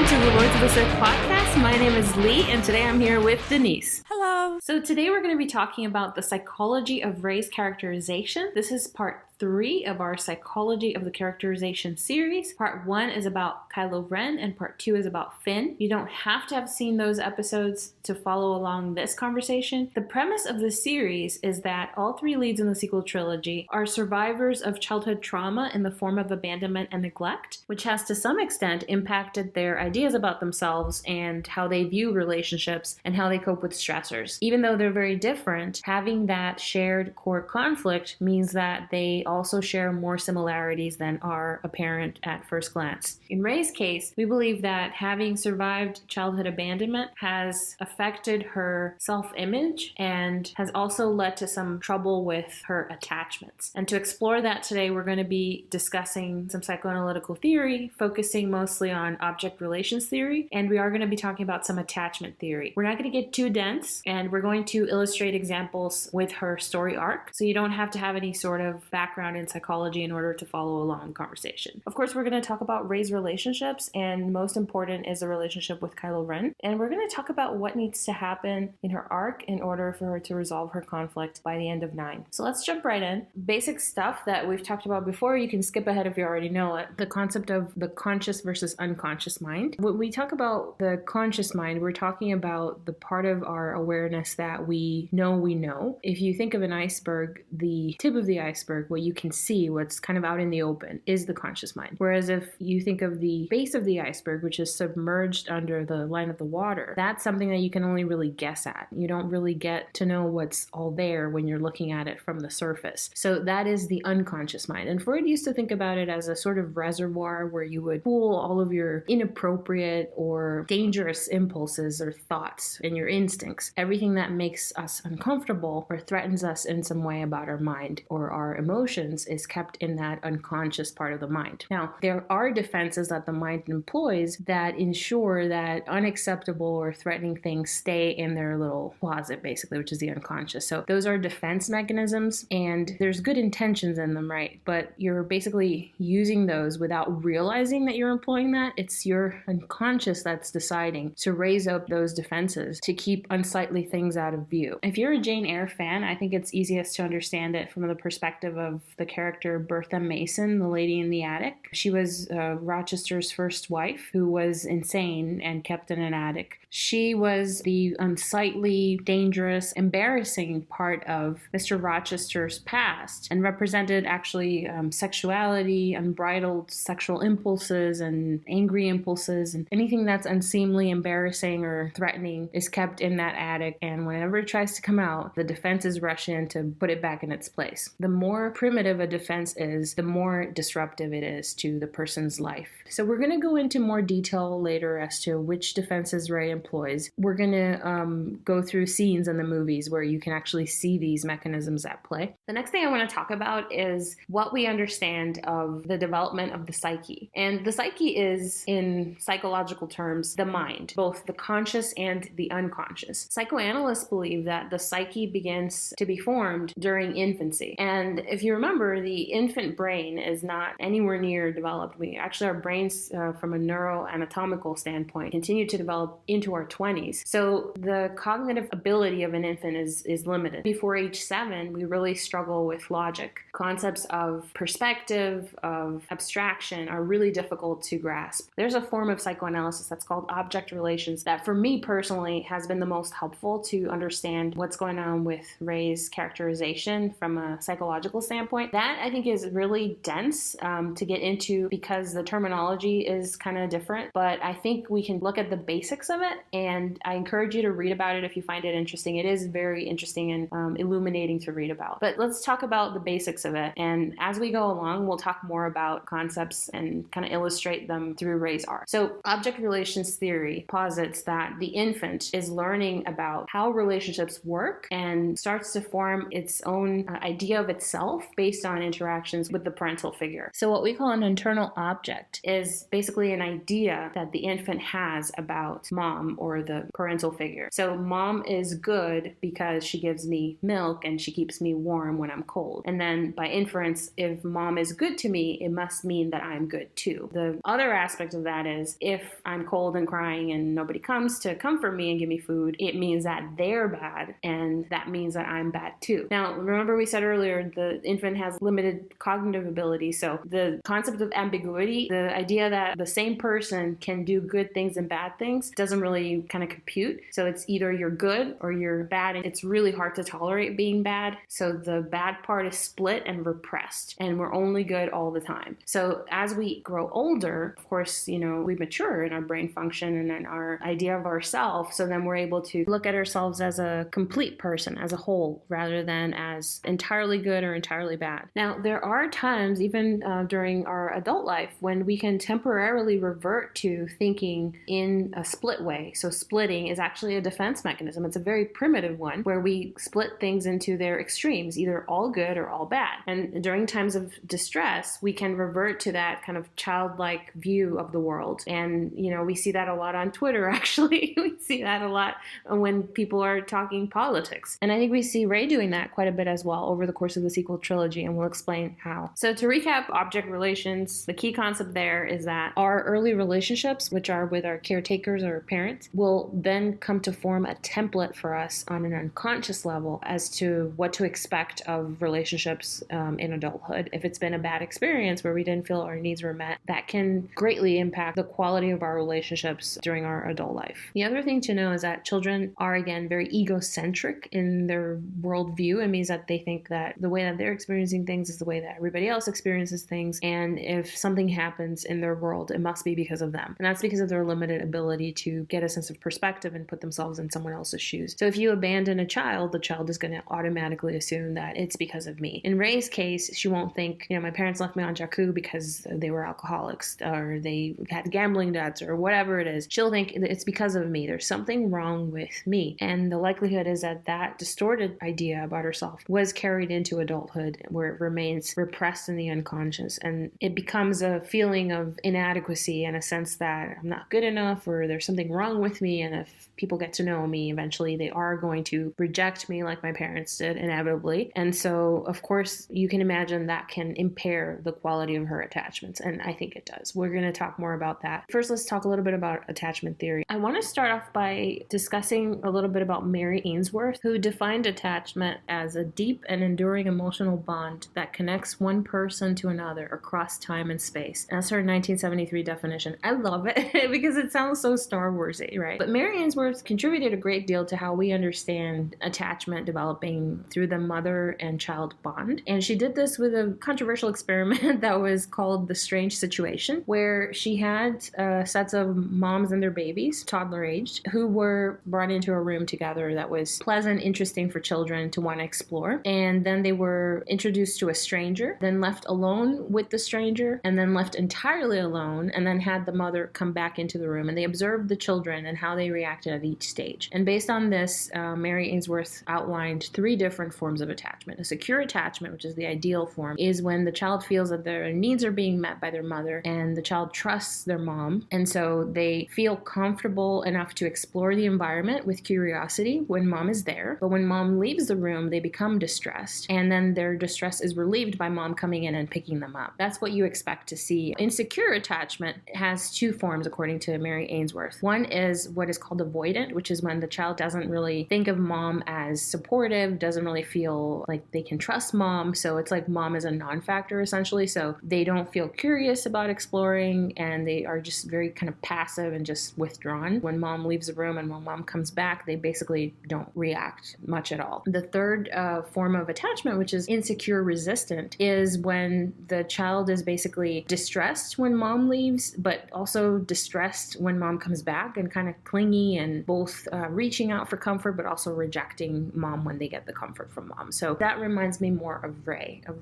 to the Lords of the Sith podcast. My name is Lee, and today I'm here with Denise. Hello. So today we're going to be talking about the psychology of Rey's characterization. This is part 3 of our Psychology of the Characterization series. Part 1 is about Kylo Ren, and part 2 is about Finn. You don't have to have seen those episodes to follow along this conversation. The premise of the series is that all 3 leads in the sequel trilogy are survivors of childhood trauma in the form of abandonment and neglect, which has to some extent impacted their ideas about themselves and how they view relationships and how they cope with stressors. Even though they're very different, having that shared core conflict means that they also share more similarities than are apparent at first glance. In Rey's case, we believe that having survived childhood abandonment has affected her self-image and has also led to some trouble with her attachments. And to explore that today, we're going to be discussing some psychoanalytical theory, focusing mostly on object relations theory, and we are going to be talking about some attachment theory. We're not going to get too dense, and we're going to illustrate examples with her story arc, so you don't have to have any sort of background in psychology in order to follow along the conversation. Of course, we're going to talk about Rey's relationships, and most important is the relationship with Kylo Ren. And we're going to talk about what needs to happen in her arc in order for her to resolve her conflict by the end of 9. So let's jump right in. Basic stuff that we've talked about before, you can skip ahead if you already know it. The concept of the conscious versus unconscious mind. When we talk about the conscious mind, we're talking about the part of our awareness that we know. If you think of an iceberg, the tip of the iceberg, what you can see, what's kind of out in the open, is the conscious mind. Whereas if you think of the base of the iceberg, which is submerged under the line of the water, that's something that you can only really guess at. You don't really get to know what's all there when you're looking at it from the surface. So that is the unconscious mind. And Freud used to think about it as a sort of reservoir where you would pool all of your inappropriate or dangerous impulses or thoughts and your instincts. Everything that makes us uncomfortable or threatens us in some way about our mind or our emotions is kept in that unconscious part of the mind. Now, there are defenses that the mind employs that ensure that unacceptable or threatening things stay in their little closet, basically, which is the unconscious. So those are defense mechanisms, and there's good intentions in them, right? But you're basically using those without realizing that you're employing that. It's your unconscious that's deciding to raise up those defenses to keep unsightly things out of view. If you're a Jane Eyre fan, I think it's easiest to understand it from the perspective of the character Bertha Mason, the lady in the attic. She was Rochester's first wife who was insane and kept in an attic. She was the unsightly, dangerous, embarrassing part of Mr. Rochester's past and represented actually sexuality, unbridled sexual impulses and angry impulses, and anything that's unseemly, embarrassing, or threatening is kept in that attic, and whenever it tries to come out, the defenses rush in to put it back in its place. The more primitive a defense is, the more disruptive it is to the person's life. So we're going to go into more detail later as to which defenses Rey employs. We're going to go through scenes in the movies where you can actually see these mechanisms at play. The next thing I want to talk about is what we understand of the development of the psyche. And the psyche is, in psychological terms, the mind, both the conscious and the unconscious. Psychoanalysts believe that the psyche begins to be formed during infancy. And if you remember, the infant brain is not anywhere near developed. Our brains, from a neuroanatomical standpoint, continue to develop into our 20s. So the cognitive ability of an infant is limited. Before age 7, we really struggle with logic. Concepts of perspective, of abstraction are really difficult to grasp. There's a form of psychoanalysis that's called object relations that, for me personally, has been the most helpful to understand what's going on with Rey's characterization from a psychological standpoint. That, I think, is really dense to get into because the terminology is kind of different, but I think we can look at the basics of it, and I encourage you to read about it if you find it interesting. It is very interesting and illuminating to read about. But let's talk about the basics of it, and as we go along, we'll talk more about concepts and kind of illustrate them through Rey's arc. So object relations theory posits that the infant is learning about how relationships work and starts to form its own idea of itself based on interactions with the parental figure. So what we call an internal object is basically an idea that the infant has about mom mom or the parental figure. So mom is good because she gives me milk and she keeps me warm when I'm cold. And then by inference, if mom is good to me, it must mean that I'm good too. The other aspect of that is if I'm cold and crying and nobody comes to comfort me and give me food, it means that they're bad, and that means that I'm bad too. Now, remember we said earlier the infant has limited cognitive ability, so the concept of ambiguity, the idea that the same person can do good things and bad things, doesn't really kind of compute. So it's either you're good or you're bad, and it's really hard to tolerate being bad. So the bad part is split and repressed, and we're only good all the time. So as we grow older, of course, we mature in our brain function and in our idea of ourselves. So then we're able to look at ourselves as a complete person, as a whole, rather than as entirely good or entirely bad. Now, there are times, even during our adult life, when we can temporarily revert to thinking in a split way. So splitting is actually a defense mechanism. It's a very primitive one where we split things into their extremes, either all good or all bad. And during times of distress, we can revert to that kind of childlike view of the world. And, we see that a lot on Twitter, actually. We see that a lot when people are talking politics. And I think we see Rey doing that quite a bit as well over the course of the sequel trilogy, and we'll explain how. So to recap object relations, the key concept there is that our early relationships, which are with our caretakers or parents, will then come to form a template for us on an unconscious level as to what to expect of relationships in adulthood. If it's been a bad experience where we didn't feel our needs were met, that can greatly impact the quality of our relationships during our adult life. The other thing to know is that children are, again, very egocentric in their worldview. It means that they think that the way that they're experiencing things is the way that everybody else experiences things. And if something happens in their world, it must be because of them. And that's because of their limited ability to get a sense of perspective and put themselves in someone else's shoes. So if you abandon a child, the child is going to automatically assume that it's because of me. In Rey's case, she won't think, my parents left me on Jakku because they were alcoholics or they had gambling debts or whatever it is. She'll think it's because of me. There's something wrong with me. And the likelihood is that that distorted idea about herself was carried into adulthood, where it remains repressed in the unconscious. And it becomes a feeling of inadequacy and a sense that I'm not good enough or there's something wrong with me. And if people get to know me, eventually they are going to reject me like my parents did, inevitably. And so, of course, you can imagine that can impair the quality of her attachments. And I think it does. We're going to talk more about that. First, let's talk a little bit about attachment theory. I want to start off by discussing a little bit about Mary Ainsworth, who defined attachment as a deep and enduring emotional bond that connects one person to another across time and space. That's her 1973 definition. I love it because it sounds so Star Wars-y, right? But Mary Ainsworth contributed a great deal to how we understand attachment developing through the mother and child bond. And she did this with a controversial experiment that was called the strange situation, where she had sets of moms and their babies, toddler aged, who were brought into a room together that was pleasant, interesting for children to want to explore. And then they were introduced to a stranger, then left alone with the stranger, and then left entirely alone, and then had the mother come back into the room. And they observed the children and how they reacted at each stage. And based on this, Mary Ainsworth outlined 3 different forms of attachment. A secure attachment, which is the ideal form, is when the child feels that their needs are being met by their mother and the child trusts their mom. And so they feel comfortable enough to explore the environment with curiosity when mom is there. But when mom leaves the room, they become distressed. And then their distress is relieved by mom coming in and picking them up. That's what you expect to see. Insecure attachment has 2 forms, according to Mary Ainsworth. One is what is called avoidant, which is when the child doesn't really think of mom as supportive, doesn't really feel like they can trust mom. So it's like mom is a non-factor, essentially. So they don't feel curious about exploring, and they are just very kind of passive and just withdrawn. When mom leaves the room and when mom comes back, they basically don't react much at all. The third form of attachment, which is insecure resistant, is when the child is basically distressed when mom leaves, but also distressed when mom comes back, and kind of clingy and both reaching out for comfort, but also rejecting mom when they get the comfort from mom. So that reminds me more of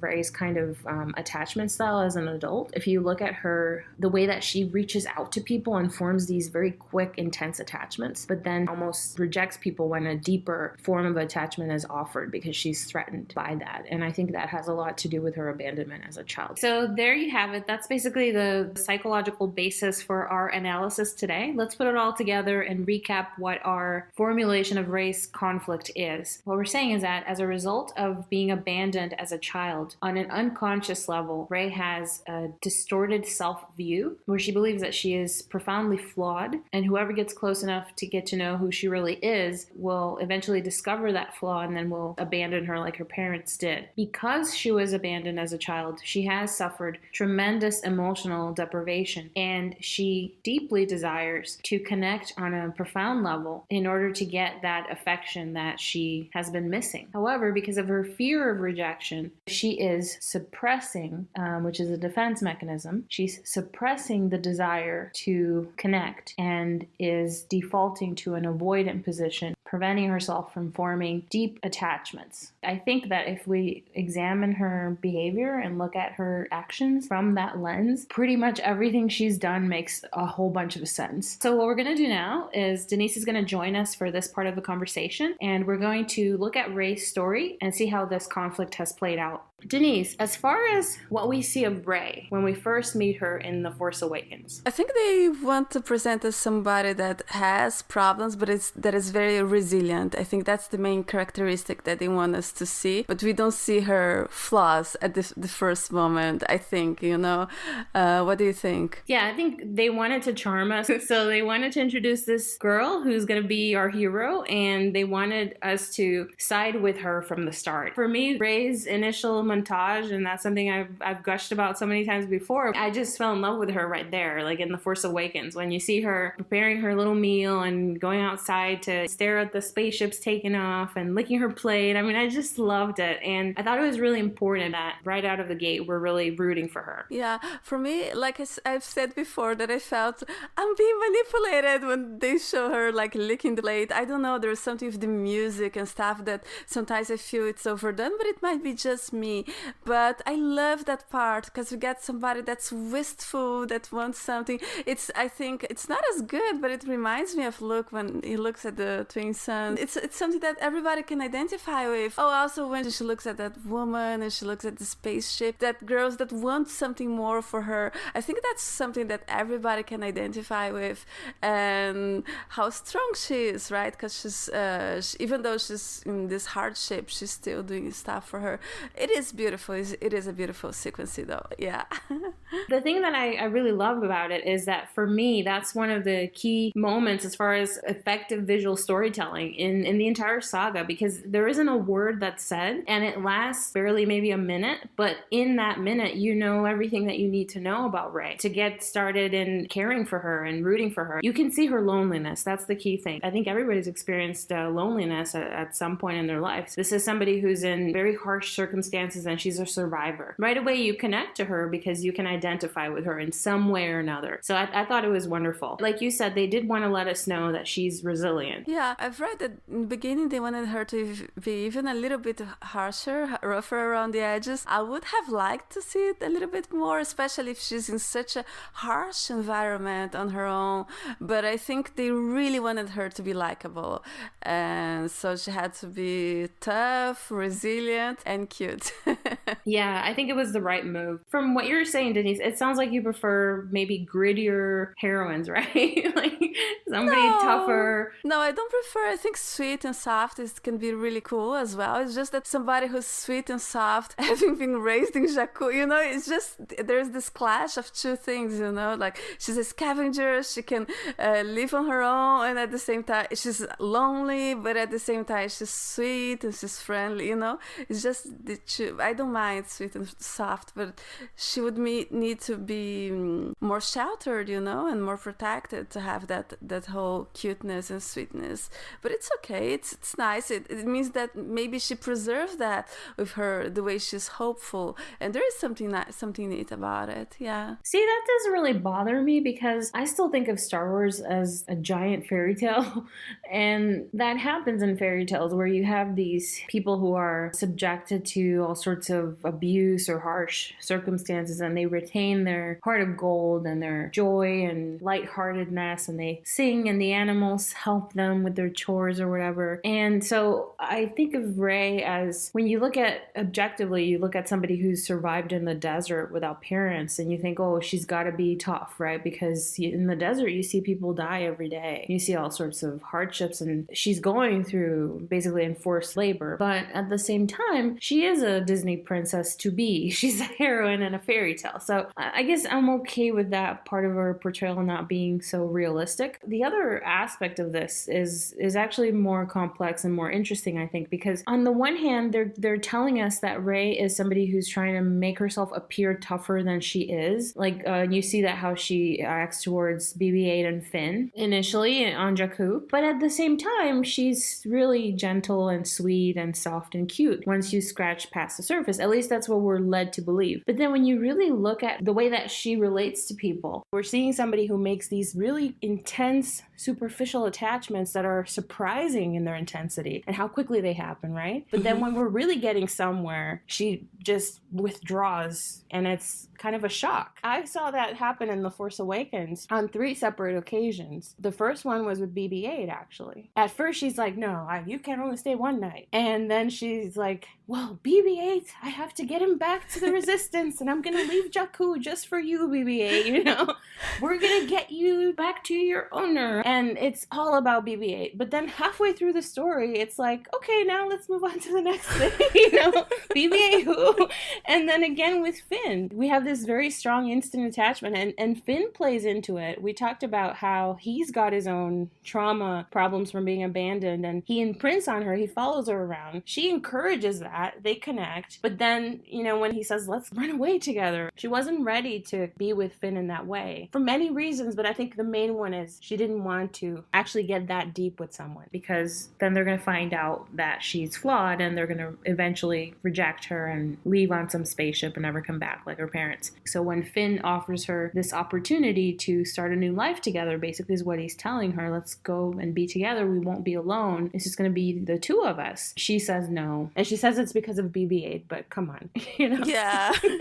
Rey's kind of attachment style as an adult. If you look at her, the way that she reaches out to people and forms these very quick, intense attachments, but then almost rejects people when a deeper form of attachment is offered because she's threatened by that. And I think that has a lot to do with her abandonment as a child. So there you have it. That's basically the psychological basis for our analysis today. Let's put it all together and recap what our formulation of Rey's conflict is. What we're saying is that as a result of being abandoned as a child, on an unconscious level, Rey has a distorted self-view where she believes that she is profoundly flawed, and whoever gets close enough to get to know who she really is will eventually discover that flaw and then will abandon her like her parents did. Because she was abandoned as a child, she has suffered tremendous emotional deprivation, and she deeply desires to connect on a profound level in order to get that affection that she has been missing. However, because of her fear of rejection, she is suppressing, which is a defense mechanism, she's suppressing the desire to connect and is defaulting to an avoidant position, preventing herself from forming deep attachments. I think that if we examine her behavior and look at her actions from that lens, pretty much everything she's done makes a whole bunch of sense. So what we're going to do now is Denise is going to join us for this part of the conversation, and we're going to look at Rey's story and see how this conflict has played out. Denise, as far as what we see of Rey when we first meet her in The Force Awakens, I think they want to present us somebody that has problems, but that is very resilient. I think that's the main characteristic that they want us to see, but we don't see her flaws at the first moment, I think, what do you think? Yeah, I think they wanted to charm us. So they wanted to introduce this girl who's going to be our hero, and they wanted us to side with her from the start. For me, Rey's initial montage, and that's something I've gushed about so many times before, I just fell in love with her right there, like in The Force Awakens, when you see her preparing her little meal and going outside to stare at the spaceships taking off and licking her plate. I mean, I just loved it, and I thought it was really important that right out of the gate we're really rooting for her. Yeah, for me, like I've said before, that I felt I'm being manipulated when they show her like licking the plate. I don't know, there's something with the music and stuff that sometimes I feel it's overdone, but it might be just me. But I love that part because we get somebody that's wistful, that wants something. I think it's not as good, but it reminds me of Luke when he looks at the twin sons. It's something that everybody can identify with. Oh, also when she looks at that woman and she looks at the spaceship, that girls that want something more for her. I think that's something that everybody can identify with, and how strong she is, right? Because she's even though she's in this hardship, she's still doing stuff for her. It is beautiful. It is a beautiful sequence, though. Yeah. The thing that I really love about it is that for me, that's one of the key moments as far as effective visual storytelling in the entire saga, because there isn't a word that's said, and it lasts barely maybe a minute, but in that minute, you know everything that you need to know about Rey to get started in caring for her and rooting for her. You can see her loneliness. That's the key thing. I think everybody's experienced loneliness at some point in their lives. This is somebody who's in very harsh circumstances and she's a survivor. Right away, you connect to her because you can identify with her in some way or another. So I thought it was wonderful. Like you said, they did want to let us know that she's resilient. Yeah, I've read that in the beginning they wanted her to be even a little bit harsher, rougher around the edges. I would have liked to see it a little bit more, especially if she's in such a harsh environment on her own. But I think they really wanted her to be likable. And so she had to be tough, resilient, and cute. Yeah, I think it was the right move. From what you're saying, Denise, it sounds like you prefer maybe grittier heroines, right? Like somebody tougher. No, I don't prefer. I think sweet and soft can be really cool as well. It's just that somebody who's sweet and soft, having been raised in Jakku, it's just, there's this clash of two things, like she's a scavenger, she can live on her own, and at the same time she's lonely, but at the same time she's sweet and she's friendly, It's just the two. I don't mind sweet and soft, but she would need to be more sheltered, and more protected to have that whole cuteness and sweetness. But it's okay. It's nice. It means that maybe she preserved that with her, the way she's hopeful, and there is something neat about it. Yeah. See, that doesn't really bother me because I still think of Star Wars as a giant fairy tale, and that happens in fairy tales where you have these people who are subjected to all sorts of of abuse or harsh circumstances, and they retain their heart of gold and their joy and lightheartedness, and they sing, and the animals help them with their chores or whatever. And so I think of Rey as, when you look at objectively, you look at somebody who's survived in the desert without parents, and you think, oh, she's got to be tough, right? Because in the desert, you see people die every day. You see all sorts of hardships, and she's going through basically enforced labor. But at the same time, she is a Disney princess to be. She's a heroine in a fairy tale. So I guess I'm okay with that part of her portrayal not being so realistic. The other aspect of this is actually more complex and more interesting, I think, because on the one hand, they're telling us that Rey is somebody who's trying to make herself appear tougher than she is. Like, you see that how she acts towards BB-8 and Finn initially on Jakku. But at the same time, she's really gentle and sweet and soft and cute once you scratch past the surface. At least that's what we're led to believe. But then when you really look at the way that she relates to people, we're seeing somebody who makes these really intense, superficial attachments that are surprising in their intensity and how quickly they happen, right? But then when we're really getting somewhere, she just withdraws, and it's kind of a shock. I saw that happen in The Force Awakens on 3 separate occasions. The first one was with BB-8, actually. At first, she's like, no, you can't only stay one night. And then she's like, well, BB-8, I have to get him back to the Resistance, and I'm going to leave Jakku just for you, BB-8, you know? We're going to get you back to your owner. And it's all about BB-8. But then halfway through the story, it's like, okay, now let's move on to the next thing, you know? BB-8 who? And then again with Finn, we have this very strong instant attachment, and Finn plays into it. We talked about how he's got his own trauma problems from being abandoned, and he imprints on her. He follows her around. She encourages that. They connect. But then, you know, when he says, let's run away together, she wasn't ready to be with Finn in that way for many reasons. But I think the main one is she didn't want to actually get that deep with someone, because then they're going to find out that she's flawed, and they're going to eventually reject her and leave on some spaceship and never come back like her parents. So when Finn offers her this opportunity to start a new life together, basically is what he's telling her, let's go and be together. We won't be alone. It's just going to be the two of us. She says no. And she says it's because of BB-8, but come on, you know? Yeah. BB-8,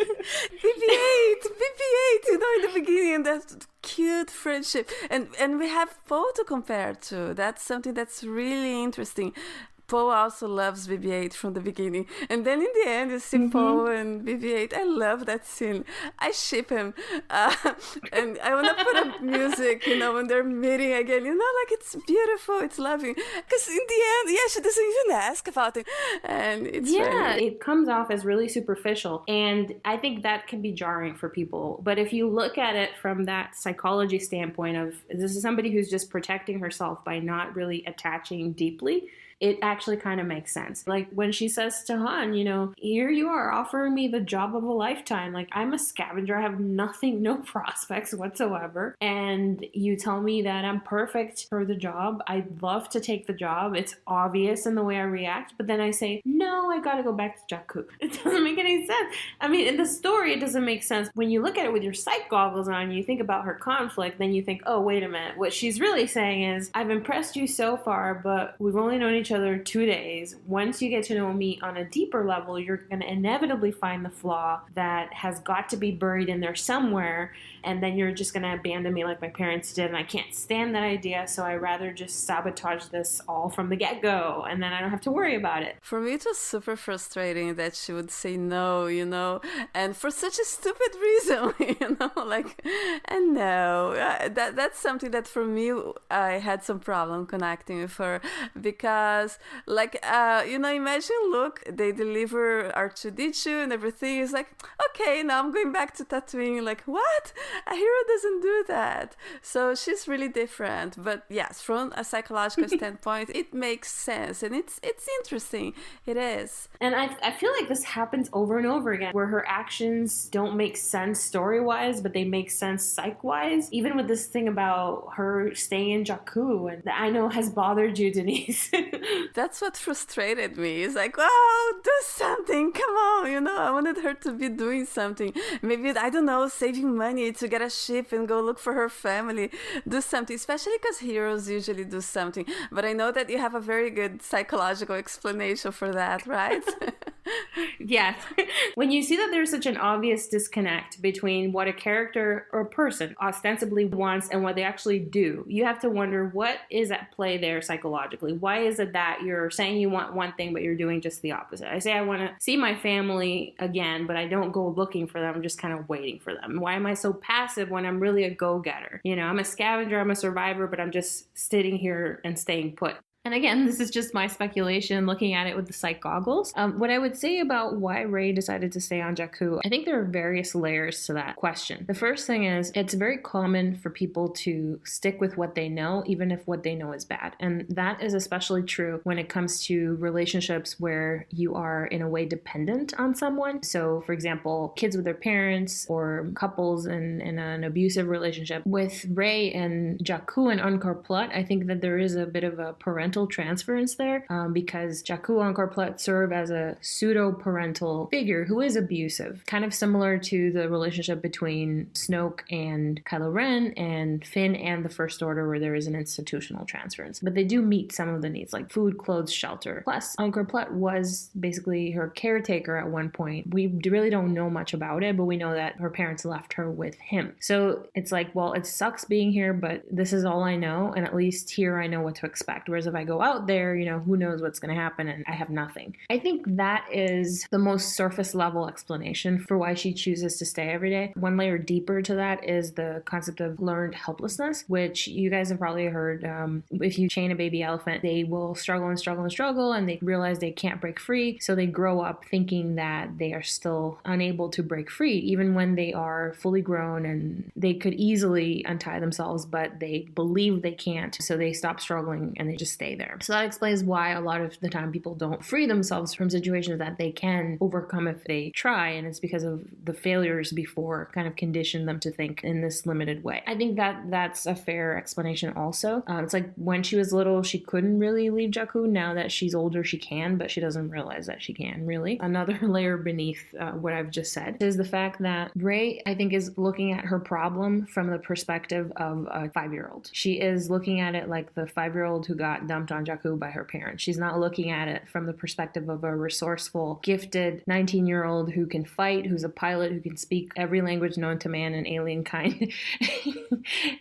you know, in the beginning, that cute friendship. And we have Poe to compare to. That's something that's really interesting. Poe also loves BB-8 from the beginning. And then in the end, you see Poe and BB-8. I love that scene. I ship him. And I want to put up music, you know, when they're meeting again. You know, like, it's beautiful. It's loving. Because in the end, yeah, she doesn't even ask about it. And it's funny. It comes off as really superficial. And I think that can be jarring for people. But if you look at it from that psychology standpoint of, this is somebody who's just protecting herself by not really attaching deeply, it actually kind of makes sense. Like when she says to Han, you know, here you are offering me the job of a lifetime. Like, I'm a scavenger. I have nothing, no prospects whatsoever. And you tell me that I'm perfect for the job. I'd love to take the job. It's obvious in the way I react. But then I say, no, I gotta go back to Jakku. It doesn't make any sense. I mean, in the story, it doesn't make sense. When you look at it with your psych goggles on, you think about her conflict, then you think, oh, wait a minute. What she's really saying is, I've impressed you so far, but we've only known each other 2 days. Once you get to know me on a deeper level, you're going to inevitably find the flaw that has got to be buried in there somewhere, and then you're just going to abandon me like my parents did, and I can't stand that idea, so I rather just sabotage this all from the get-go, and then I don't have to worry about it. For me, it was super frustrating that she would say no, you know, and for such a stupid reason, you know, like, and no, that's something that for me, I had some problem connecting with her, because like, you know, imagine Luke, they deliver R2-D2 and everything. It's like, okay, now I'm going back to Tatooine. Like, what? A hero doesn't do that. So she's really different. But yes, from a psychological standpoint, it makes sense. And it's interesting. It is. And I feel like this happens over and over again, where her actions don't make sense story-wise, but they make sense psych-wise. Even with this thing about her staying in Jakku, and that I know has bothered you, Denise. That's what frustrated me. It's like, wow, do something. Come on. You know, I wanted her to be doing something. Maybe, I don't know, saving money to get a ship and go look for her family. Do something, especially because heroes usually do something. But I know that you have a very good psychological explanation for that, right? Yes. When you see that there's such an obvious disconnect between what a character or person ostensibly wants and what they actually do, you have to wonder what is at play there psychologically. Why is it that you're saying you want one thing, but you're doing just the opposite? I say I want to see my family again, but I don't go looking for them. I'm just kind of waiting for them. Why am I so passive when I'm really a go-getter? You know, I'm a scavenger, I'm a survivor, but I'm just sitting here and staying put. And again, this is just my speculation looking at it with the psych goggles. What I would say about why Rey decided to stay on Jakku, I think there are various layers to that question. The first thing is it's very common for people to stick with what they know, even if what they know is bad. And that is especially true when it comes to relationships where you are in a way dependent on someone. So for example, kids with their parents or couples in an abusive relationship. With Rey and Jakku and Angkor Plat, I think that there is a bit of a parental transference there because Jakku and Angkor Plat serve as a pseudo-parental figure who is abusive, kind of similar to the relationship between Snoke and Kylo Ren and Finn and the First Order, where there is an institutional transference. But they do meet some of the needs like food, clothes, shelter. Plus, Angkor Plat was basically her caretaker at one point. We really don't know much about it, but we know that her parents left her with him. So it's like, well, it sucks being here, but this is all I know, and at least here I know what to expect. Whereas if I go out there, you know, who knows what's going to happen, and I have nothing. I think that is the most surface level explanation for why she chooses to stay every day. One layer deeper to that is the concept of learned helplessness, which you guys have probably heard. If you chain a baby elephant, they will struggle and struggle and struggle, and they realize they can't break free. So they grow up thinking that they are still unable to break free, even when they are fully grown and they could easily untie themselves, but they believe they can't. So they stop struggling and they just stay there. So that explains why a lot of the time people don't free themselves from situations that they can overcome if they try, and it's because of the failures before kind of condition them to think in this limited way. I think that that's a fair explanation also. It's like when she was little, she couldn't really leave Jakku. Now that she's older, she can, but she doesn't realize that she can, really. Another layer beneath what I've just said is the fact that Rey, I think, is looking at her problem from the perspective of a 5-year-old. She is looking at it like the 5-year-old who got dumped on Jakku by her parents. She's not looking at it from the perspective of a resourceful, gifted 19-year-old who can fight, who's a pilot, who can speak every language known to man and alien kind.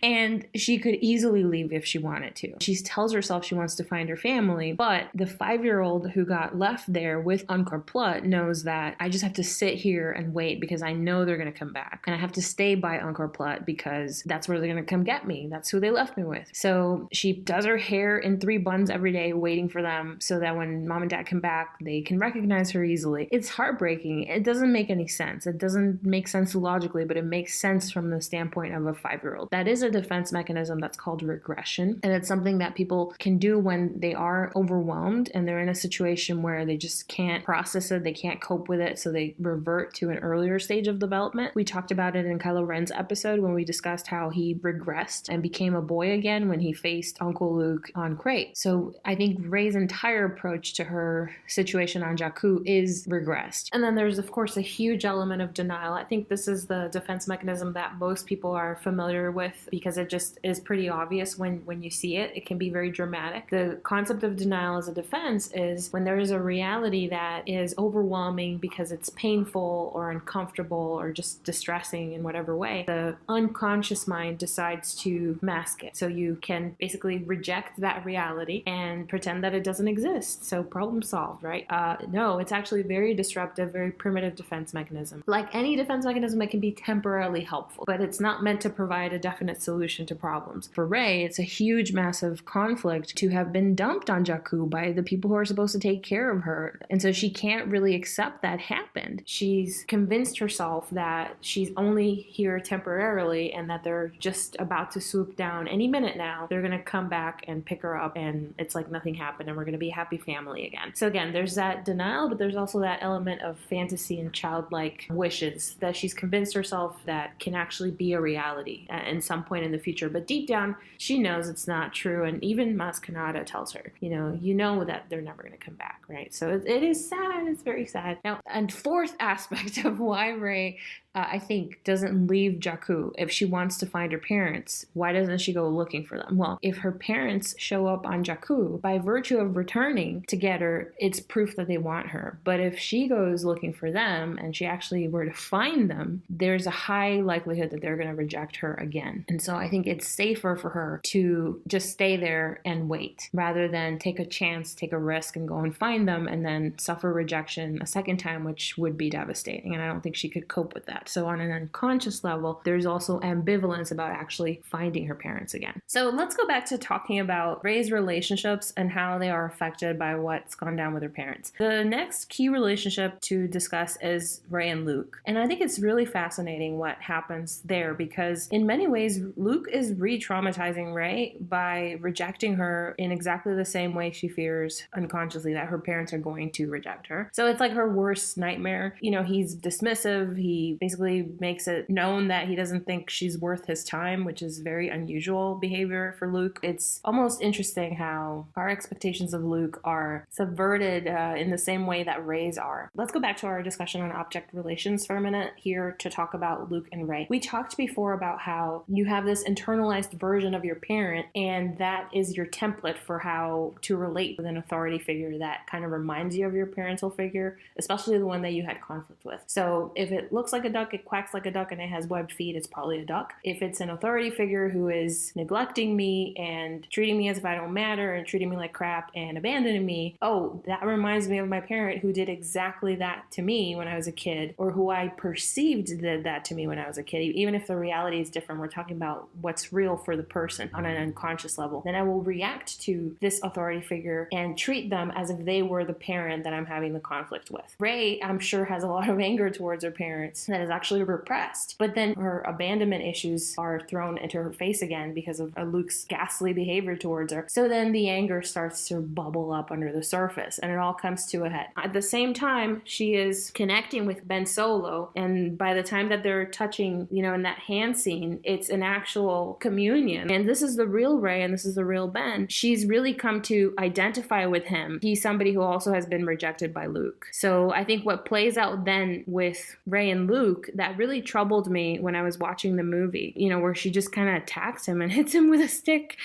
And she could easily leave if she wanted to. She tells herself she wants to find her family, but the 5-year-old who got left there with Angkor Plat knows that I just have to sit here and wait because I know they're going to come back. And I have to stay by Angkor Plat because that's where they're going to come get me. That's who they left me with. So she does her hair in 3 buns every day waiting for them so that when mom and dad come back, they can recognize her easily. It's heartbreaking. It doesn't make any sense. It doesn't make sense logically, but it makes sense from the standpoint of a 5-year-old. That is a defense mechanism that's called regression. And it's something that people can do when they are overwhelmed and they're in a situation where they just can't process it, they can't cope with it, so they revert to an earlier stage of development. We talked about it in Kylo Ren's episode when we discussed how he regressed and became a boy again when he faced Uncle Luke on Crate. So I think Rey's entire approach to her situation on Jakku is regressed. And then there's, of course, a huge element of denial. I think this is the defense mechanism that most people are familiar with because it just is pretty obvious when you see it. It can be very dramatic. The concept of denial as a defense is when there is a reality that is overwhelming because it's painful or uncomfortable or just distressing in whatever way, the unconscious mind decides to mask it. So you can basically reject that reality and pretend that it doesn't exist. So problem solved, right? No, it's actually very disruptive, very primitive defense mechanism. Like any defense mechanism, it can be temporarily helpful, but it's not meant to provide a definite solution to problems. For Rey, it's a huge, massive conflict to have been dumped on Jakku by the people who are supposed to take care of her. And so she can't really accept that happened. She's convinced herself that she's only here temporarily and that they're just about to swoop down any minute now. They're going to come back and pick her up and it's like nothing happened and we're going to be a happy family again. So again, there's that denial, but there's also that element of fantasy and childlike wishes that she's convinced herself that can actually be a reality in some point in the future. But deep down, she knows it's not true. And even Maz Kanata tells her, you know that they're never going to come back, right? So it is sad. It's very sad. Now, and fourth aspect of why Rey I think, doesn't leave Jakku. If she wants to find her parents, why doesn't she go looking for them? Well, if her parents show up on Jakku, by virtue of returning to get her, it's proof that they want her. But if she goes looking for them and she actually were to find them, there's a high likelihood that they're going to reject her again. And so I think it's safer for her to just stay there and wait rather than take a chance, take a risk and go and find them and then suffer rejection a second time, which would be devastating. And I don't think she could cope with that. So on an unconscious level, there's also ambivalence about actually finding her parents again. So let's go back to talking about Rey's relationships and how they are affected by what's gone down with her parents. The next key relationship to discuss is Rey and Luke. And I think it's really fascinating what happens there because in many ways, Luke is re-traumatizing Rey by rejecting her in exactly the same way she fears unconsciously that her parents are going to reject her. So it's like her worst nightmare. You know, he's dismissive. He basically makes it known that he doesn't think she's worth his time, which is very unusual behavior for Luke. It's almost interesting how our expectations of Luke are subverted in the same way that Rey's are. Let's go back to our discussion on object relations for a minute here to talk about Luke and Rey. We talked before about how you have this internalized version of your parent, and that is your template for how to relate with an authority figure that kind of reminds you of your parental figure, especially the one that you had conflict with. So if it looks like a duck, it quacks like a duck, and it has webbed feet, it's probably a duck. If it's an authority figure who is neglecting me and treating me as if I don't matter and treating me like crap and abandoning me, oh, that reminds me of my parent who did exactly that to me when I was a kid, or who I perceived did that to me when I was a kid. Even if the reality is different, we're talking about what's real for the person on an unconscious level. Then I will react to this authority figure and treat them as if they were the parent that I'm having the conflict with. Rey, I'm sure, has a lot of anger towards her parents that is actually repressed, but then her abandonment issues are thrown into her face again because of Luke's ghastly behavior towards her. So then the anger starts to bubble up under the surface and it all comes to a head. At the same time, she is connecting with Ben Solo, and by the time that they're touching, you know, in that hand scene, it's an actual communion. And this is the real Rey and this is the real Ben. She's really come to identify with him. He's somebody who also has been rejected by Luke. So I think what plays out then with Rey and Luke that really troubled me when I was watching the movie, you know, where she just kind of attacks him and hits him with a stick.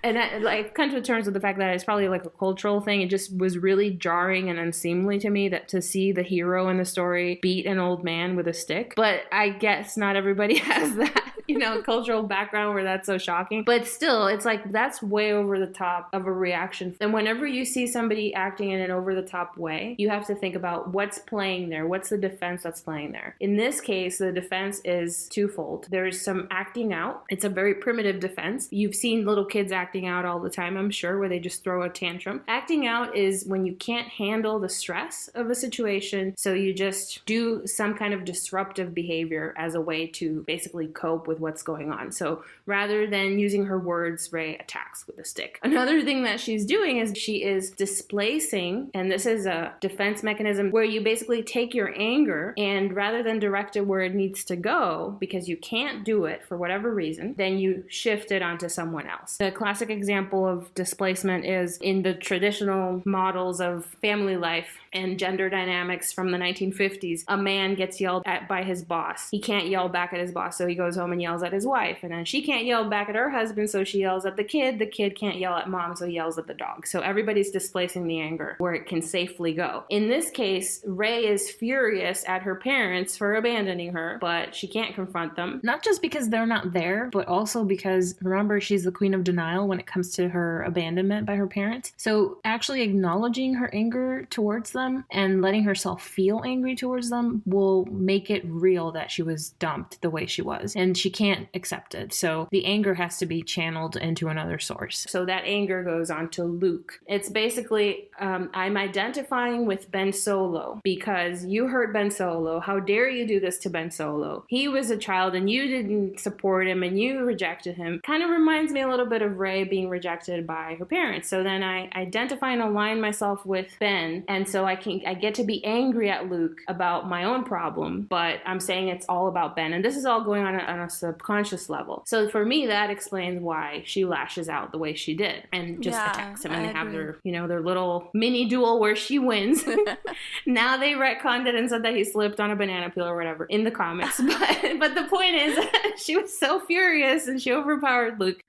And I've come to terms with the fact that it's probably like a cultural thing. It just was really jarring and unseemly to me that to see the hero in the story beat an old man with a stick. But I guess not everybody has that, you know, cultural background where that's so shocking. But still, it's like that's way over the top of a reaction. And whenever you see somebody acting in an over the top way, you have to think about what's playing there. What's the defense that's playing there? In this case, the defense is twofold. There's some acting out. It's a very primitive defense. You've seen little kids acting out all the time, I'm sure, where they just throw a tantrum. Acting out is when you can't handle the stress of a situation, so you just do some kind of disruptive behavior as a way to basically cope with what's going on. So rather than using her words, Rey attacks with a stick. Another thing that she's doing is she is displacing, and this is a defense mechanism where you basically take your anger and rather than direct it where it needs to go, because you can't do it for whatever reason, then you shift it onto someone else. The classic example of displacement is in the traditional models of family life and gender dynamics from the 1950s. A man gets yelled at by his boss. He can't yell back at his boss, so he goes home and yells at his wife. And then she can't yell back at her husband, so she yells at the kid. The kid can't yell at mom, so he yells at the dog. So everybody's displacing the anger where it can safely go. In this case, Rey is furious at her parents for abandoning her, but she can't confront them. Not just because they're not there, but also because, remember, she's the queen of denial when it comes to her abandonment by her parents. So actually acknowledging her anger towards them and letting herself feel angry towards them will make it real that she was dumped the way she was, and she can't accept it. So the anger has to be channeled into another source. So that anger goes on to Luke. It's basically, I'm identifying with Ben Solo because you hurt Ben Solo. How dare you do this to Ben Solo? He was a child and you didn't support him and you rejected him. Kind of reminds me a little bit of Rey being rejected by her parents. So then I identify and align myself with Ben, and so I get to be angry at Luke about my own problem, but I'm saying it's all about Ben. And this is all going on a subconscious level. So for me, that explains why she lashes out the way she did and just attacks him. And they have their, their little mini duel where she wins. Now they retconned it and said that he slipped on a banana peel or whatever in the comics. But the point is that she was so furious and she overpowered Luke.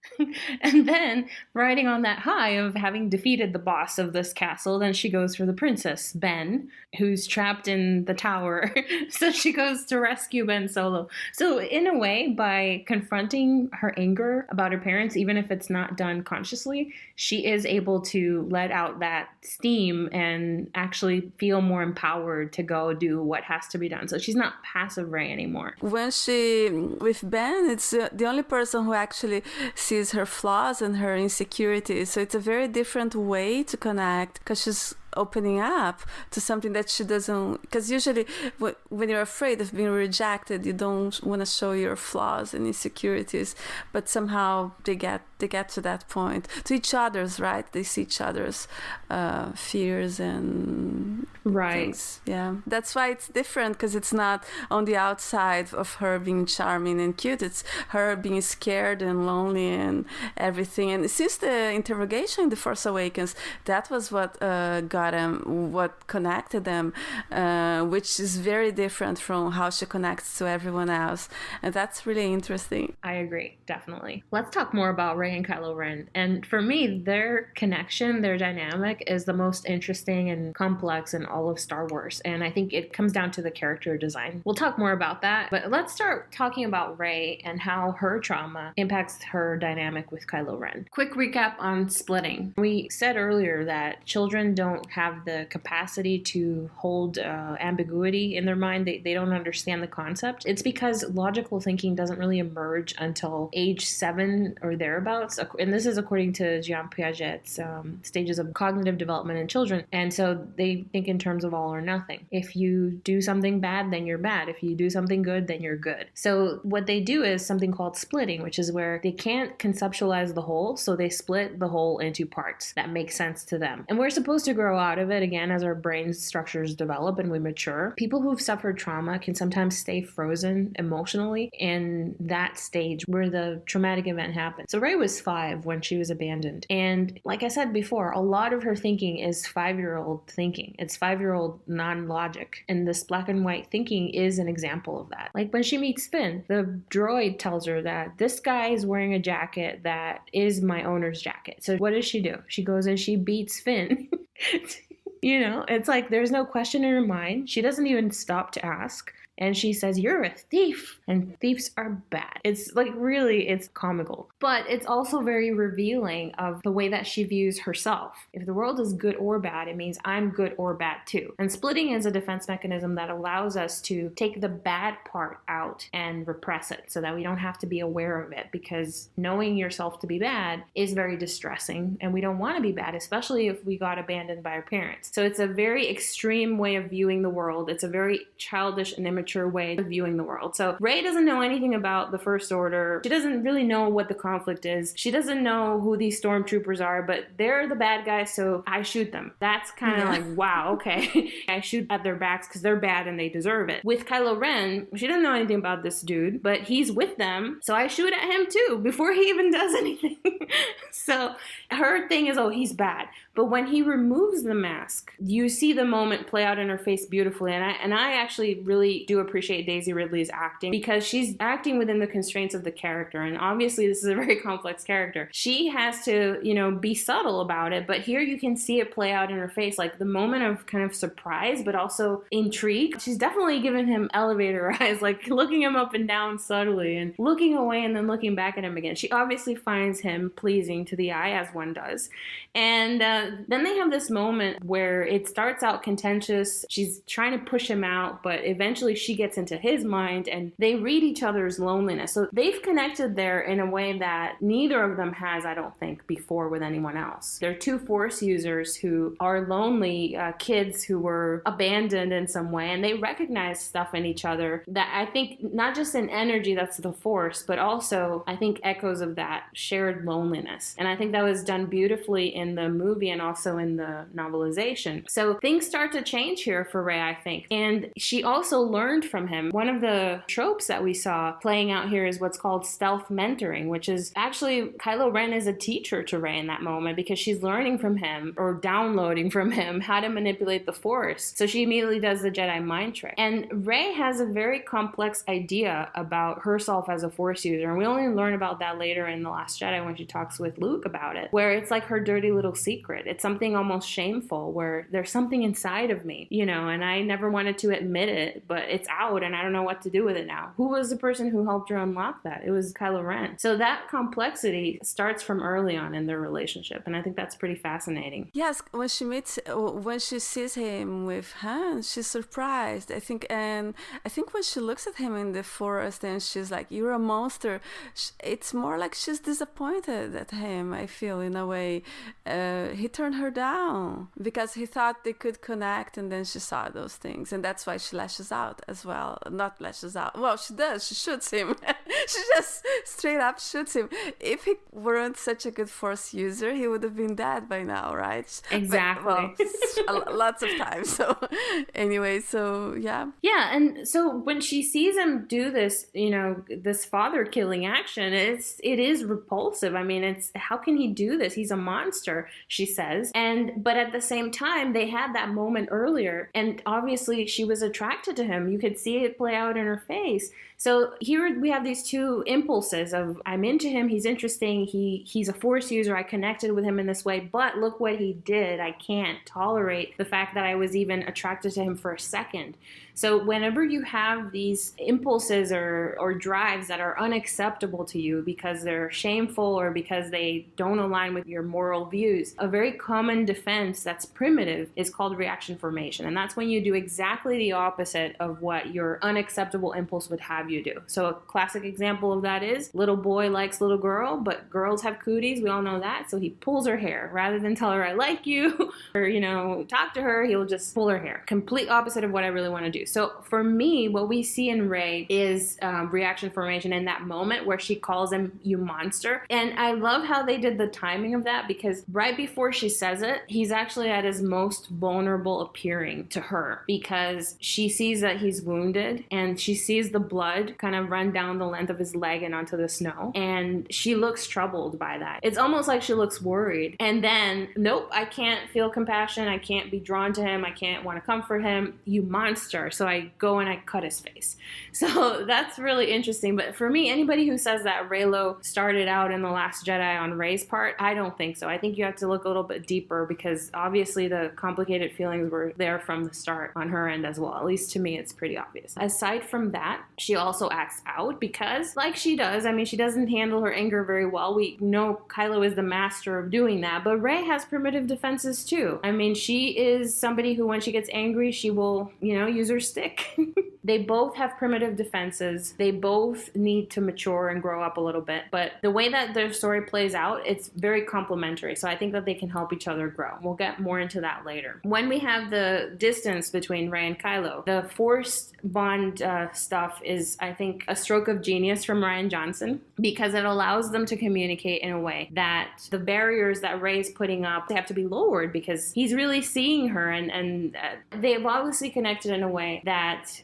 And then, riding on that high of having defeated the boss of this castle, then she goes for the princess, Ben, who's trapped in the tower. So she goes to rescue Ben Solo. So in a way, by confronting her anger about her parents, even if it's not done consciously, she is able to let out that steam and actually feel more empowered to go do what has to be done. So she's not passive Rey anymore. When she, with Ben, it's the only person who actually sees her flaws and her insecurities. So it's a very different way to connect, because she's opening up to something that she doesn't, because usually when you're afraid of being rejected, you don't want to show your flaws and insecurities, but somehow they get to that point, to each other's, right? They see each other's fears and things. Yeah, that's why it's different, because it's not on the outside of her being charming and cute, it's her being scared and lonely and everything. And since the interrogation in The Force Awakens, that was what got them, what connected them, which is very different from how she connects to everyone else, and that's really interesting. I agree, definitely. Let's talk more about Rey and Kylo Ren. And for me, their connection, their dynamic is the most interesting and complex in all of Star Wars, and I think it comes down to the character design. We'll talk more about that, but let's start talking about Rey and how her trauma impacts her dynamic with Kylo Ren. Quick recap on splitting. We said earlier that children don't have the capacity to hold ambiguity in their mind. They don't understand the concept. It's because logical thinking doesn't really emerge until age 7 or thereabouts. And this is according to Jean Piaget's stages of cognitive development in children. And so they think in terms of all or nothing. If you do something bad, then you're bad. If you do something good, then you're good. So what they do is something called splitting, which is where they can't conceptualize the whole, so they split the whole into parts that make sense to them. And we're supposed to grow out of it again as our brain structures develop and we mature. People who've suffered trauma can sometimes stay frozen emotionally in that stage where the traumatic event happened. So Rey was 5 when she was abandoned. And like I said before, a lot of her thinking is 5-year-old thinking. It's 5-year-old non-logic. And this black and white thinking is an example of that. Like when she meets Finn, the droid tells her that this guy is wearing a jacket that is my owner's jacket. So what does she do? She goes and she beats Finn. It's like there's no question in her mind. She doesn't even stop to ask. And she says, "You're a thief." And thieves are bad. It's like really, it's comical. But it's also very revealing of the way that she views herself. If the world is good or bad, it means I'm good or bad too. And splitting is a defense mechanism that allows us to take the bad part out and repress it so that we don't have to be aware of it, because knowing yourself to be bad is very distressing and we don't want to be bad, especially if we got abandoned by our parents. So it's a very extreme way of viewing the world. It's a very childish and immature way of viewing the world. So Rey doesn't know anything about the First Order. She doesn't really know what the conflict is. She doesn't know who these stormtroopers are, but they're the bad guys, so I shoot them. That's kind of like, wow, okay. I shoot at their backs because they're bad and they deserve it. With Kylo Ren, she doesn't know anything about this dude, but he's with them, so I shoot at him too before he even does anything. So her thing is, oh, he's bad. But when he removes the mask, you see the moment play out in her face beautifully. And I actually really do appreciate Daisy Ridley's acting, because she's acting within the constraints of the character. And obviously this is a very complex character. She has to, be subtle about it. But here you can see it play out in her face, like the moment of kind of surprise, but also intrigue. She's definitely giving him elevator eyes, like looking him up and down subtly and looking away and then looking back at him again. She obviously finds him pleasing to the eye, as one does. And then they have this moment where it starts out contentious. She's trying to push him out, but eventually she gets into his mind and they read each other's loneliness. So they've connected there in a way that neither of them has, I don't think, before with anyone else. They're two Force users who are lonely kids who were abandoned in some way, and they recognize stuff in each other that I think not just in energy, that's the Force, but also I think echoes of that shared loneliness. And I think that was done beautifully in the movie and also in the novelization. So things start to change here for Rey, I think. And she also learns learned from him. One of the tropes that we saw playing out here is what's called stealth mentoring, which is actually Kylo Ren is a teacher to Rey in that moment because she's learning from him or downloading from him how to manipulate the Force. So she immediately does the Jedi mind trick. And Rey has a very complex idea about herself as a Force user. And we only learn about that later in The Last Jedi when she talks with Luke about it, where it's like her dirty little secret. It's something almost shameful where there's something inside of me, you know, and I never wanted to admit it, but it's out and I don't know what to do with it now. Who was the person who helped her unlock that? It was Kylo Ren. So that complexity starts from early on in their relationship. And I think that's pretty fascinating. Yes, when she sees him with Han, she's surprised. I think when she looks at him in the forest and she's like, "You're a monster," it's more like she's disappointed at him, I feel, in a way. He turned her down because he thought they could connect, and then she saw those things, and that's why she lashes out as well. Not lashes out. Well, she does. She shoots him. She just straight up shoots him. If he weren't such a good Force user, he would have been dead by now, right? Exactly. But, lots of times. So anyway, so yeah. Yeah, and so when she sees him do this, you know, this father killing action, it is repulsive. I mean, it's how can he do this? He's a monster, she says. But at the same time, they had that moment earlier, and obviously she was attracted to him. You could see it play out in her face. So here we have these two impulses of I'm into him, he's interesting, he's a Force user, I connected with him in this way, but look what he did. I can't tolerate the fact that I was even attracted to him for a second. So whenever you have these impulses or drives that are unacceptable to you because they're shameful or because they don't align with your moral views, a very common defense that's primitive is called reaction formation. And that's when you do exactly the opposite of what your unacceptable impulse would have you do. So a classic example of that is little boy likes little girl, but girls have cooties. We all know that. So he pulls her hair. Rather than tell her I like you or, you know, talk to her, he'll just pull her hair. Complete opposite of what I really want to do. So for me, what we see in Rey is reaction formation in that moment where she calls him, "You monster." And I love how they did the timing of that because right before she says it, he's actually at his most vulnerable appearing to her because she sees that he's wounded and she sees the blood kind of run down the length of his leg and onto the snow. And she looks troubled by that. It's almost like she looks worried. And then, nope, I can't feel compassion. I can't be drawn to him. I can't want to comfort him. You monster. So I go and I cut his face. So that's really interesting. But for me, anybody who says that Reylo started out in The Last Jedi on Rey's part, I don't think so. I think you have to look a little bit deeper because obviously the complicated feelings were there from the start on her end as well. At least to me, it's pretty obvious. Aside from that, she also acts out because, like she does, I mean, she doesn't handle her anger very well. We know Kylo is the master of doing that, but Rey has primitive defenses too. I mean, she is somebody who, when she gets angry, she will, you know, use her stick. They both have primitive defenses. They both need to mature and grow up a little bit. But the way that their story plays out, it's very complementary. So I think that they can help each other grow. We'll get more into that later. When we have the distance between Rey and Kylo, the Force bond stuff is, I think, a stroke of genius from Rian Johnson because it allows them to communicate in a way that the barriers that Rey's putting up, they have to be lowered because he's really seeing her and they've obviously connected in a way that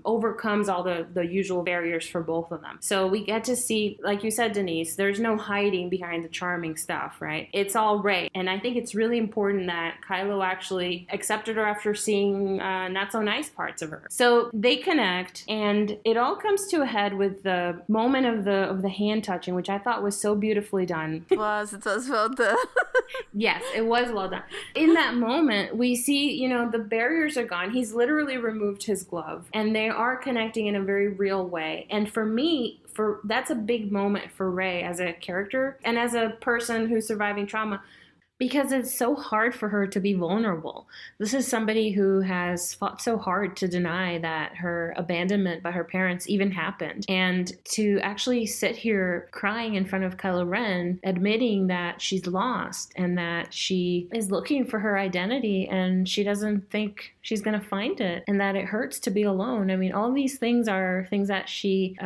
overcomes all the usual barriers for both of them. So we get to see, like you said, Denise, there's no hiding behind the charming stuff, right? It's all Rey. And I think it's really important that Kylo actually accepted her after seeing not so nice parts of her. So they connect and it all comes to a head with the moment of the hand touching, which I thought was so beautifully done. It was well done. Yes, it was well done. In that moment, we see, you know, the barriers are gone. He's literally removed his glove and they are connecting in a very real way. And for me, that's a big moment for Rey as a character and as a person who's surviving trauma. Because it's so hard for her to be vulnerable. This is somebody who has fought so hard to deny that her abandonment by her parents even happened. And to actually sit here crying in front of Kylo Ren, admitting that she's lost and that she is looking for her identity and she doesn't think she's going to find it and that it hurts to be alone. I mean, all these things are things that she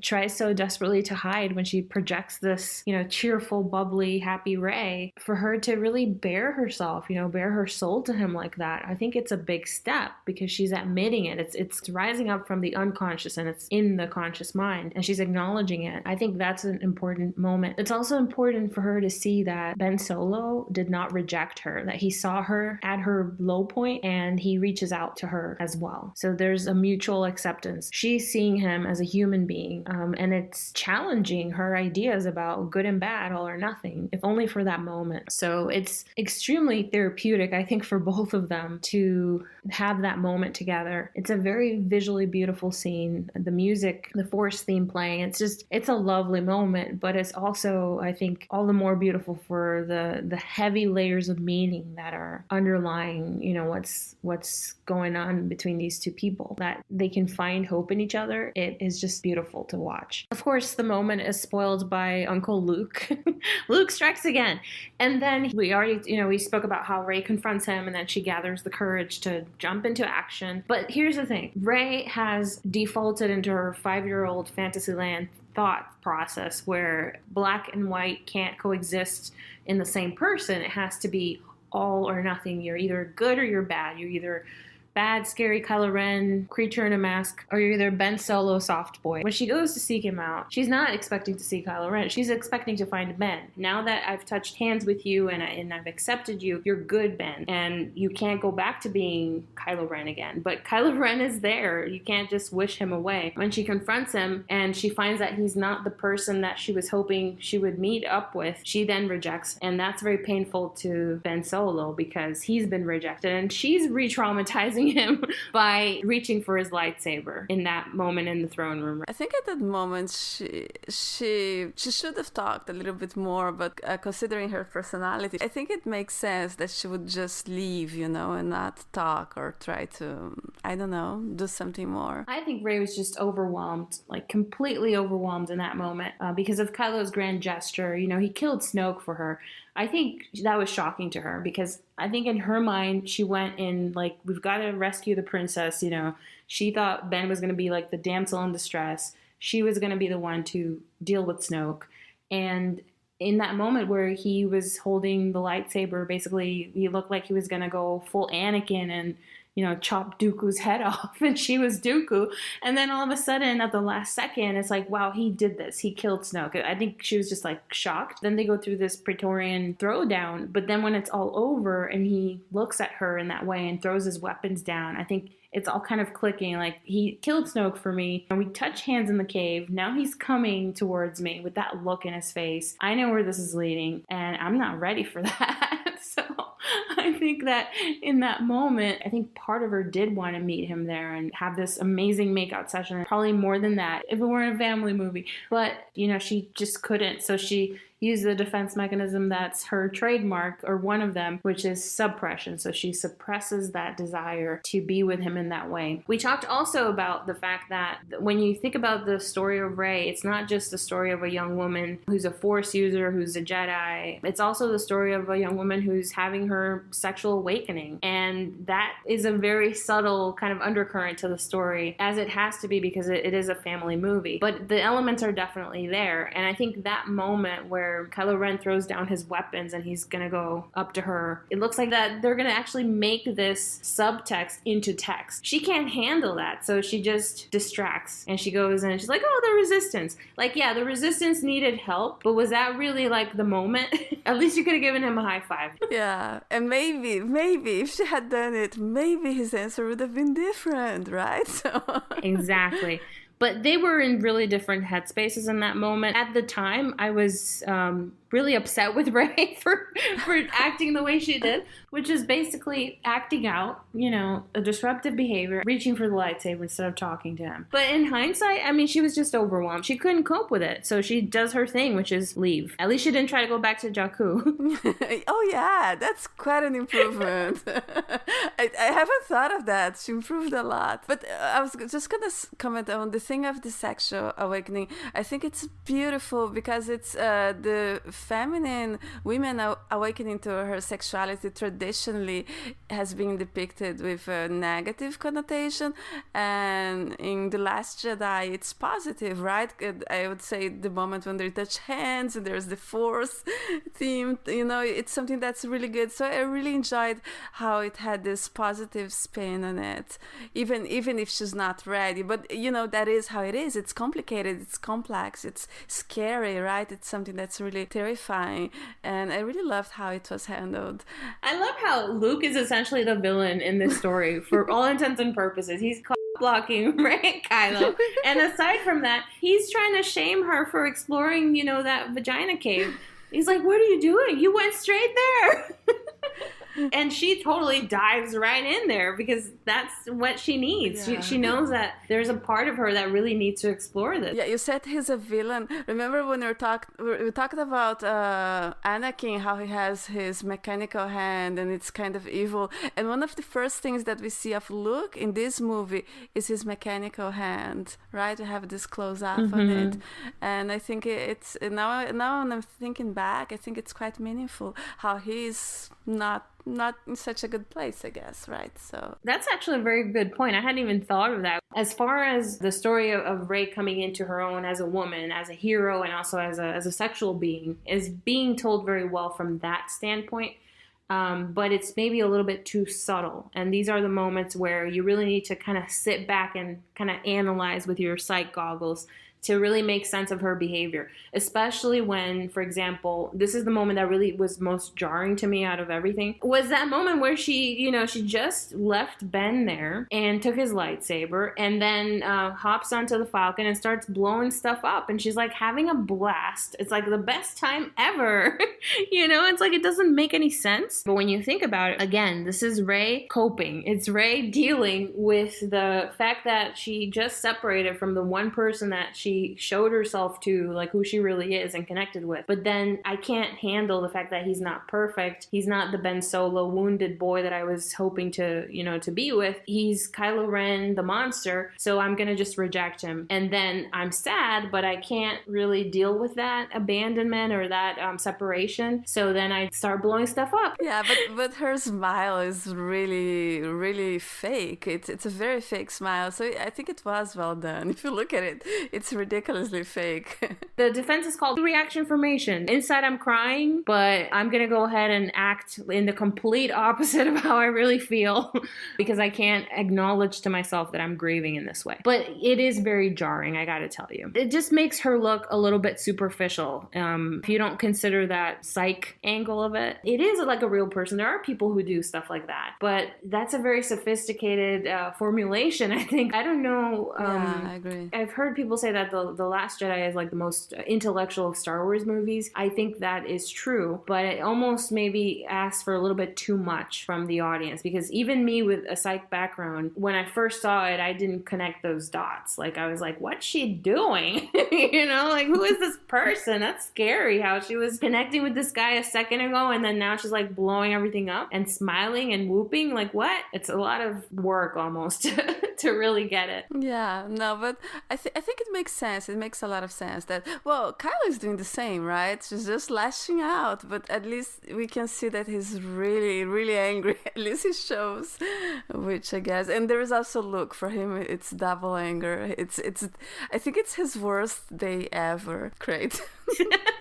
tries so desperately to hide when she projects this, you know, cheerful, bubbly, happy Rey. For her to really bare herself, bare her soul to him like that. I think it's a big step because she's admitting it. It's rising up from the unconscious and it's in the conscious mind and she's acknowledging it. I think that's an important moment. It's also important for her to see that Ben Solo did not reject her, that he saw her at her low point and he reaches out to her as well. So there's a mutual acceptance. She's seeing him as a human being, and it's challenging her ideas about good and bad, all or nothing, if only for that moment. So it's extremely therapeutic, I think, for both of them to have that moment together. It's a very visually beautiful scene. The music, the Force theme playing, it's a lovely moment, but it's also, I think, all the more beautiful for the heavy layers of meaning that are underlying, what's going on between these two people, that they can find hope in each other. It is just beautiful to watch. Of course, the moment is spoiled by Uncle Luke. Luke strikes again. And then we spoke about how Rey confronts him and then she gathers the courage to jump into action. But here's the thing. Rey has defaulted into her 5-year-old Fantasyland thought process where black and white can't coexist in the same person. It has to be all or nothing. You're either good or you're bad. You're either bad, scary Kylo Ren, creature in a mask, or you're either Ben Solo, soft boy. When she goes to seek him out, she's not expecting to see Kylo Ren. She's expecting to find Ben. Now that I've touched hands with you and I've accepted you, you're good, Ben. And you can't go back to being Kylo Ren again. But Kylo Ren is there. You can't just wish him away. When she confronts him and she finds that he's not the person that she was hoping she would meet up with, she then rejects. And that's very painful to Ben Solo because he's been rejected. And she's re-traumatizing him by reaching for his lightsaber in that moment in the throne room. I think at that moment she should have talked a little bit more, but considering her personality, I think it makes sense that she would just leave, and not talk or try to, I don't know, do something more. I think Rey was just overwhelmed, like completely overwhelmed in that moment because of Kylo's grand gesture. He killed Snoke for her. I think that was shocking to her because I think in her mind, she went in like, we've got to rescue the princess. She thought Ben was going to be like the damsel in distress. She was going to be the one to deal with Snoke. And in that moment where he was holding the lightsaber, basically he looked like he was going to go full Anakin and chop Dooku's head off, and she was Dooku. And then all of a sudden, at the last second, it's like, wow, he did this. He killed Snoke. I think she was just like shocked. Then they go through this Praetorian throwdown, but then when it's all over and he looks at her in that way and throws his weapons down, I think it's all kind of clicking. Like, he killed Snoke for me, and we touch hands in the cave. Now he's coming towards me with that look in his face. I know where this is leading, and I'm not ready for that. So I think that in that moment, I think part of her did want to meet him there and have this amazing makeout session. Probably more than that if it weren't a family movie. But, she just couldn't. So she used the defense mechanism that's her trademark, or one of them, which is suppression. So she suppresses that desire to be with him in that way. We talked also about the fact that when you think about the story of Rey, it's not just the story of a young woman who's a Force user, who's a Jedi. It's also the story of a young woman who's having her sexual awakening. And that is a very subtle kind of undercurrent to the story, as it has to be because it is a family movie. But the elements are definitely there. And I think that moment where Kylo Ren throws down his weapons and he's gonna go up to her, it looks like that they're gonna actually make this subtext into text. She can't handle that, so she just distracts and she goes in and she's like, oh, the resistance. Like, yeah, the resistance needed help, but was that really like the moment? At least you could have given him a high five. Yeah, and maybe if she had done it, maybe his answer would have been different, right? So Exactly. But they were in really different headspaces in that moment. At the time, I was really upset with Rey for acting the way she did, which is basically acting out, a disruptive behavior, reaching for the lightsaber instead of talking to him. But in hindsight, I mean, she was just overwhelmed. She couldn't cope with it. So she does her thing, which is leave. At least she didn't try to go back to Jakku. Oh, yeah, that's quite an improvement. I haven't thought of that. She improved a lot. But I was just going to comment on the thing of the sexual awakening. I think it's beautiful because it's the feminine women awakening to her sexuality traditionally has been depicted with a negative connotation, and in The Last Jedi it's positive, right? I would say the moment when they touch hands and there's the Force theme, it's something that's really good. So I really enjoyed how it had this positive spin on it, even if she's not ready. But that is how it is. It's complicated, it's complex, it's scary, right? It's something that's really terrifying, and I really loved how it was handled. I love how Luke is essentially the villain in this story for all intents and purposes. He's blocking Rey and Kylo, and aside from that, he's trying to shame her for exploring, that vagina cave. He's like, "What are you doing? You went straight there." And she totally dives right in there because that's what she needs. Yeah. She knows that there's a part of her that really needs to explore this. Yeah, you said he's a villain. Remember when we talked about Anakin, how he has his mechanical hand and it's kind of evil. And one of the first things that we see of Luke in this movie is his mechanical hand, right? We have this close up on it. And I think it's now when I'm thinking back, I think it's quite meaningful how he's not in such a good place, I guess, right? So that's actually a very good point. I hadn't even thought of that. As far as the story of Rey coming into her own as a woman, as a hero, and also as a sexual being is being told very well from that standpoint. But it's maybe a little bit too subtle. And these are the moments where you really need to kind of sit back and kind of analyze with your psych goggles to really make sense of her behavior, especially when, for example, this is the moment that really was most jarring to me out of everything, was that moment where she just left Ben there and took his lightsaber and then hops onto the Falcon and starts blowing stuff up. And she's like having a blast. It's like the best time ever. It's like it doesn't make any sense. But when you think about it, again, this is Rey coping. It's Rey dealing with the fact that she just separated from the one person that she showed herself to, like who she really is and connected with. But then I can't handle the fact that he's not perfect. He's not the Ben Solo wounded boy that I was hoping to be with. He's Kylo Ren, the monster. So I'm going to just reject him. And then I'm sad, but I can't really deal with that abandonment or that separation. So then I start blowing stuff up. Yeah, but her smile is really, really fake. It's a very fake smile. So I think it was well done. If you look at it, it's ridiculously fake. The defense is called reaction formation. Inside I'm crying, but I'm gonna go ahead and act in the complete opposite of how I really feel because I can't acknowledge to myself that I'm grieving in this way. But it is very jarring, I gotta tell you. It just makes her look a little bit superficial. If you don't consider that psych angle of it, it is like a real person. There are people who do stuff like that, but that's a very sophisticated formulation, I think. I don't know. Yeah, I agree. I've heard people say that the Last Jedi is like the most intellectual of Star Wars movies. I think that is true, but it almost maybe asks for a little bit too much from the audience because even me with a psych background, when I first saw it, I didn't connect those dots. Like I was like, what's she doing? Like who is this person? That's scary how she was connecting with this guy a second ago and then now she's like blowing everything up and smiling and whooping. Like what? It's a lot of work almost to really get it. Yeah, no, but I think it makes sense. It makes a lot of sense that, well, Kylo is doing the same, right? She's just lashing out, but at least we can see that he's really, really angry. At least he shows, which I guess. And there is also Luke. For him, it's double anger. I think it's his worst day ever. Great.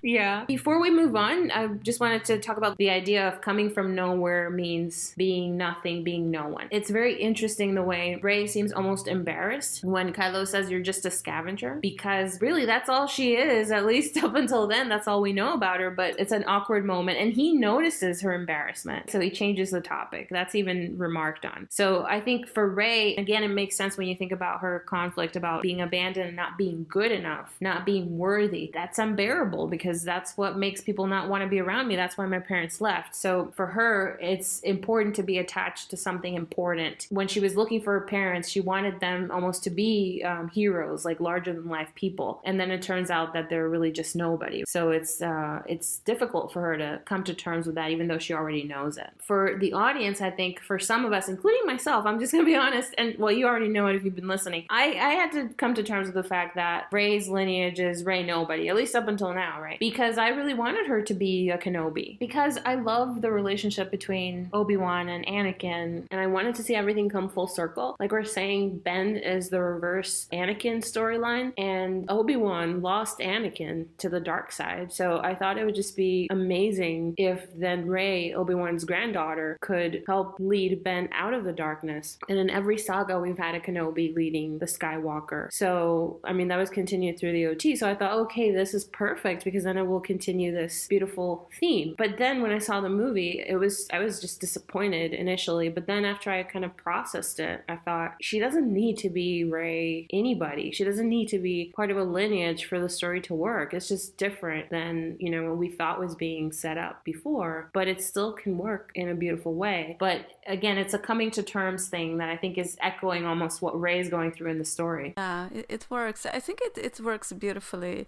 Yeah. Before we move on, I just wanted to talk about the idea of coming from nowhere means being nothing, being no one. It's very interesting the way Rey seems almost embarrassed when Kylo says you're just a scavenger, because really that's all she is, at least up until then. That's all we know about her, but it's an awkward moment and he notices her embarrassment. So he changes the topic. That's even remarked on. So I think for Rey, again, it makes sense when you think about her conflict about being abandoned and not being good enough, not being worthy. That's unbearable because that's what makes people not want to be around me. That's why my parents left. So for her, it's important to be attached to something important. When she was looking for her parents, she wanted them almost to be heroes, like larger than life people. And then it turns out that they're really just nobody. So it's difficult for her to come to terms with that, even though she already knows it. For the audience, I think for some of us, including myself, I'm just going to be honest, and well, you already know it if you've been listening. I had to come to terms with the fact that Rey's lineage is Rey Nobody, at least up until until now, right? Because I really wanted her to be a Kenobi. Because I love the relationship between Obi-Wan and Anakin, and I wanted to see everything come full circle. Like we're saying, Ben is the reverse Anakin storyline, and Obi-Wan lost Anakin to the dark side. So I thought it would just be amazing if then Rey, Obi-Wan's granddaughter, could help lead Ben out of the darkness. And in every saga, we've had a Kenobi leading the Skywalker. So, I mean, that was continued through the OT. So I thought, okay, this is perfect because then it will continue this beautiful theme. But then when I saw the movie, I was just disappointed initially. But then after I kind of processed it, I thought, she doesn't need to be Rey anybody. She doesn't need to be part of a lineage for the story to work. It's just different than, you know, what we thought was being set up before. But it still can work in a beautiful way. But again, it's a coming to terms thing that I think is echoing almost what Rey is going through in the story. Yeah, it works. I think it works beautifully.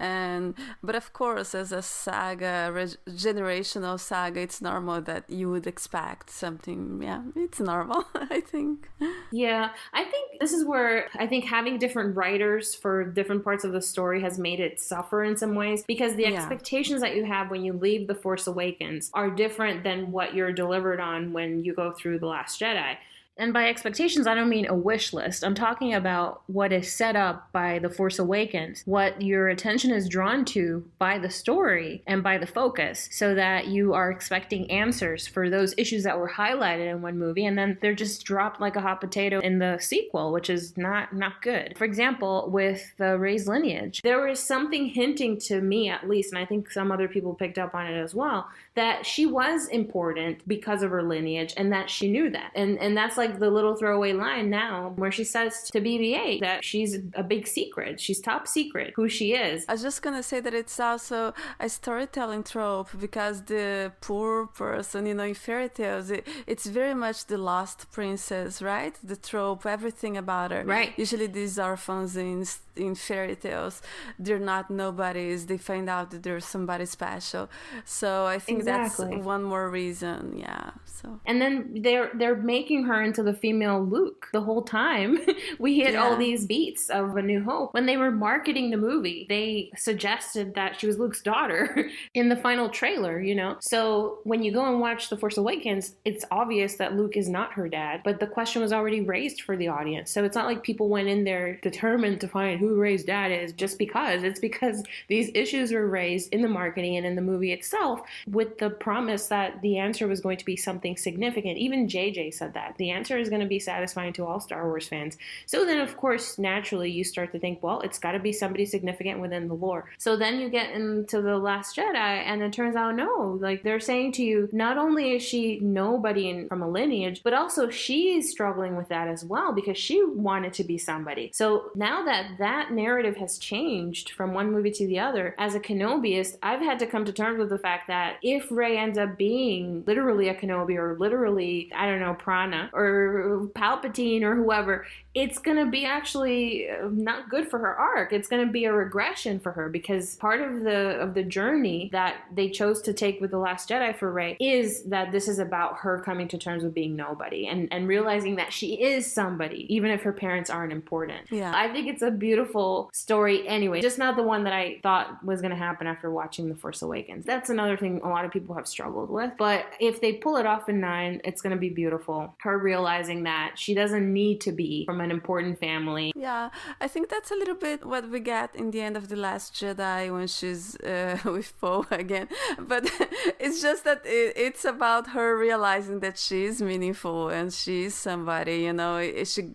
But of course, as a saga, generational saga, it's normal that you would expect something. Yeah, it's normal, I think. Yeah, I think this is where I think having different writers for different parts of the story has made it suffer in some ways, because the expectations that you have when you leave The Force Awakens are different than what you're delivered on when you go through The Last Jedi. And by expectations, I don't mean a wish list. I'm talking about what is set up by The Force Awakens, what your attention is drawn to by the story and by the focus, so that you are expecting answers for those issues that were highlighted in one movie, and then they're just dropped like a hot potato in the sequel, which is not good. For example, with the Rey's lineage, there was something hinting to me, at least, and I think some other people picked up on it as well, that she was important because of her lineage, and that she knew that. And that's like the little throwaway line now where she says to BB-8 that she's a big secret. She's top secret who she is. I was just gonna say that it's also a storytelling trope, because the poor person, you know, in fairy tales, it's very much the lost princess, right? The trope, everything about her. Right. Usually these orphans in fairy tales, they're not nobodies. They find out that they're somebody special. So I think that's one more reason. Yeah. So. And then they're making her into the female Luke the whole time. We hit all these beats of A New Hope. When they were marketing the movie, they suggested that she was Luke's daughter in the final trailer, you know? So when you go and watch The Force Awakens, it's obvious that Luke is not her dad, but the question was already raised for the audience. So it's not like people went in there determined to find who Rey's dad is just because. It's because these issues were raised in the marketing and in the movie itself with the promise that the answer was going to be something significant. Even JJ said that. The answer is going to be satisfying to all Star Wars fans. So then, of course, naturally, you start to think, well, it's got to be somebody significant within the lore. So then you get into The Last Jedi, and it turns out, no, like they're saying to you, not only is she nobody from a lineage, but also she's struggling with that as well, because she wanted to be somebody. So now that narrative has changed from one movie to the other, as a Kenobiist, I've had to come to terms with the fact that if Rey ends up being literally a Kenobi, or literally, I don't know, Prana, or Palpatine, or whoever, it's going to be actually not good for her arc. It's going to be a regression for her, because part of the journey that they chose to take with The Last Jedi for Rey is that this is about her coming to terms with being nobody and realizing that she is somebody, even if her parents aren't important. Yeah. I think it's a beautiful story anyway, just not the one that I thought was going to happen after watching The Force Awakens. That's another thing a lot of people have struggled with. But if they pull it off in 9, it's going to be beautiful. Her realizing that she doesn't need to be from an important family. Yeah, I think that's a little bit what we get in the end of The Last Jedi when she's with Poe again. But it's just that it's about her realizing that she's meaningful and she's somebody, you know.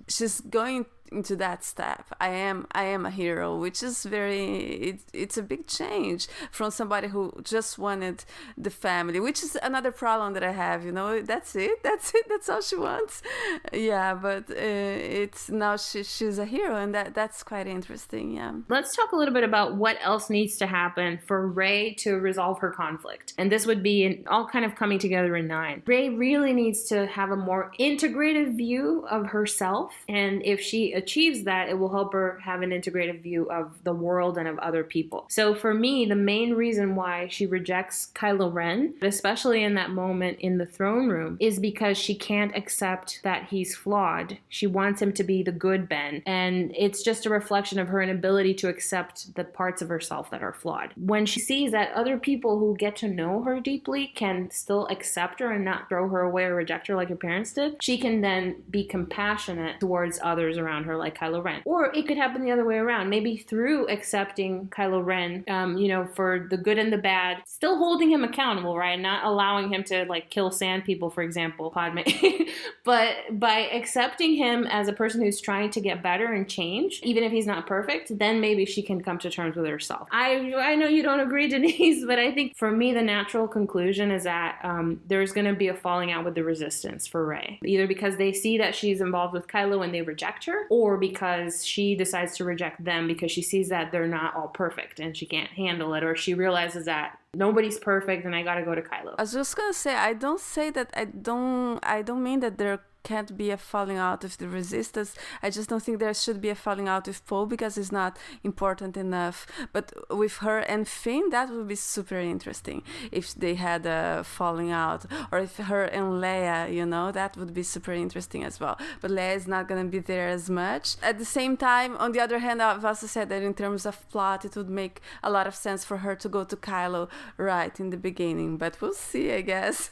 She's going into that step. I am a hero, which is it's a big change from somebody who just wanted the family, which is another problem that I have, you know. That's all she wants. Yeah, but it's now she's a hero, and that's quite interesting. Yeah, let's talk a little bit about what else needs to happen for Rey to resolve her conflict, and this would be all kind of coming together in 9. Rey really needs to have a more integrated view of herself, and if she achieves that, it will help her have an integrative view of the world and of other people. So for me, the main reason why she rejects Kylo Ren, especially in that moment in the throne room, is because she can't accept that he's flawed. She wants him to be the good Ben. And it's just a reflection of her inability to accept the parts of herself that are flawed. When she sees that other people who get to know her deeply can still accept her and not throw her away or reject her like her parents did, she can then be compassionate towards others around her, like Kylo Ren. Or it could happen the other way around. Maybe through accepting Kylo Ren, for the good and the bad, still holding him accountable, right? Not allowing him to like kill sand people, for example, Padme. But by accepting him as a person who's trying to get better and change, even if he's not perfect, then maybe she can come to terms with herself. I know you don't agree, Denise, but I think for me, the natural conclusion is that there's going to be a falling out with the Resistance for Rey. Either because they see that she's involved with Kylo and they reject her, or because she decides to reject them because she sees that they're not all perfect and she can't handle it, or she realizes that nobody's perfect and I gotta go to Kylo. I was just gonna say, I don't mean that there can't be a falling out with the Resistance. I just don't think there should be a falling out with Poe because it's not important enough. But with her and Finn, that would be super interesting if they had a falling out, or if her and Leia, that would be super interesting as well. But Leia is not gonna be there as much. At the same time, on the other hand, I've also said that in terms of plot, it would make a lot of sense for her to go to Kylo right in the beginning. But we'll see, I guess.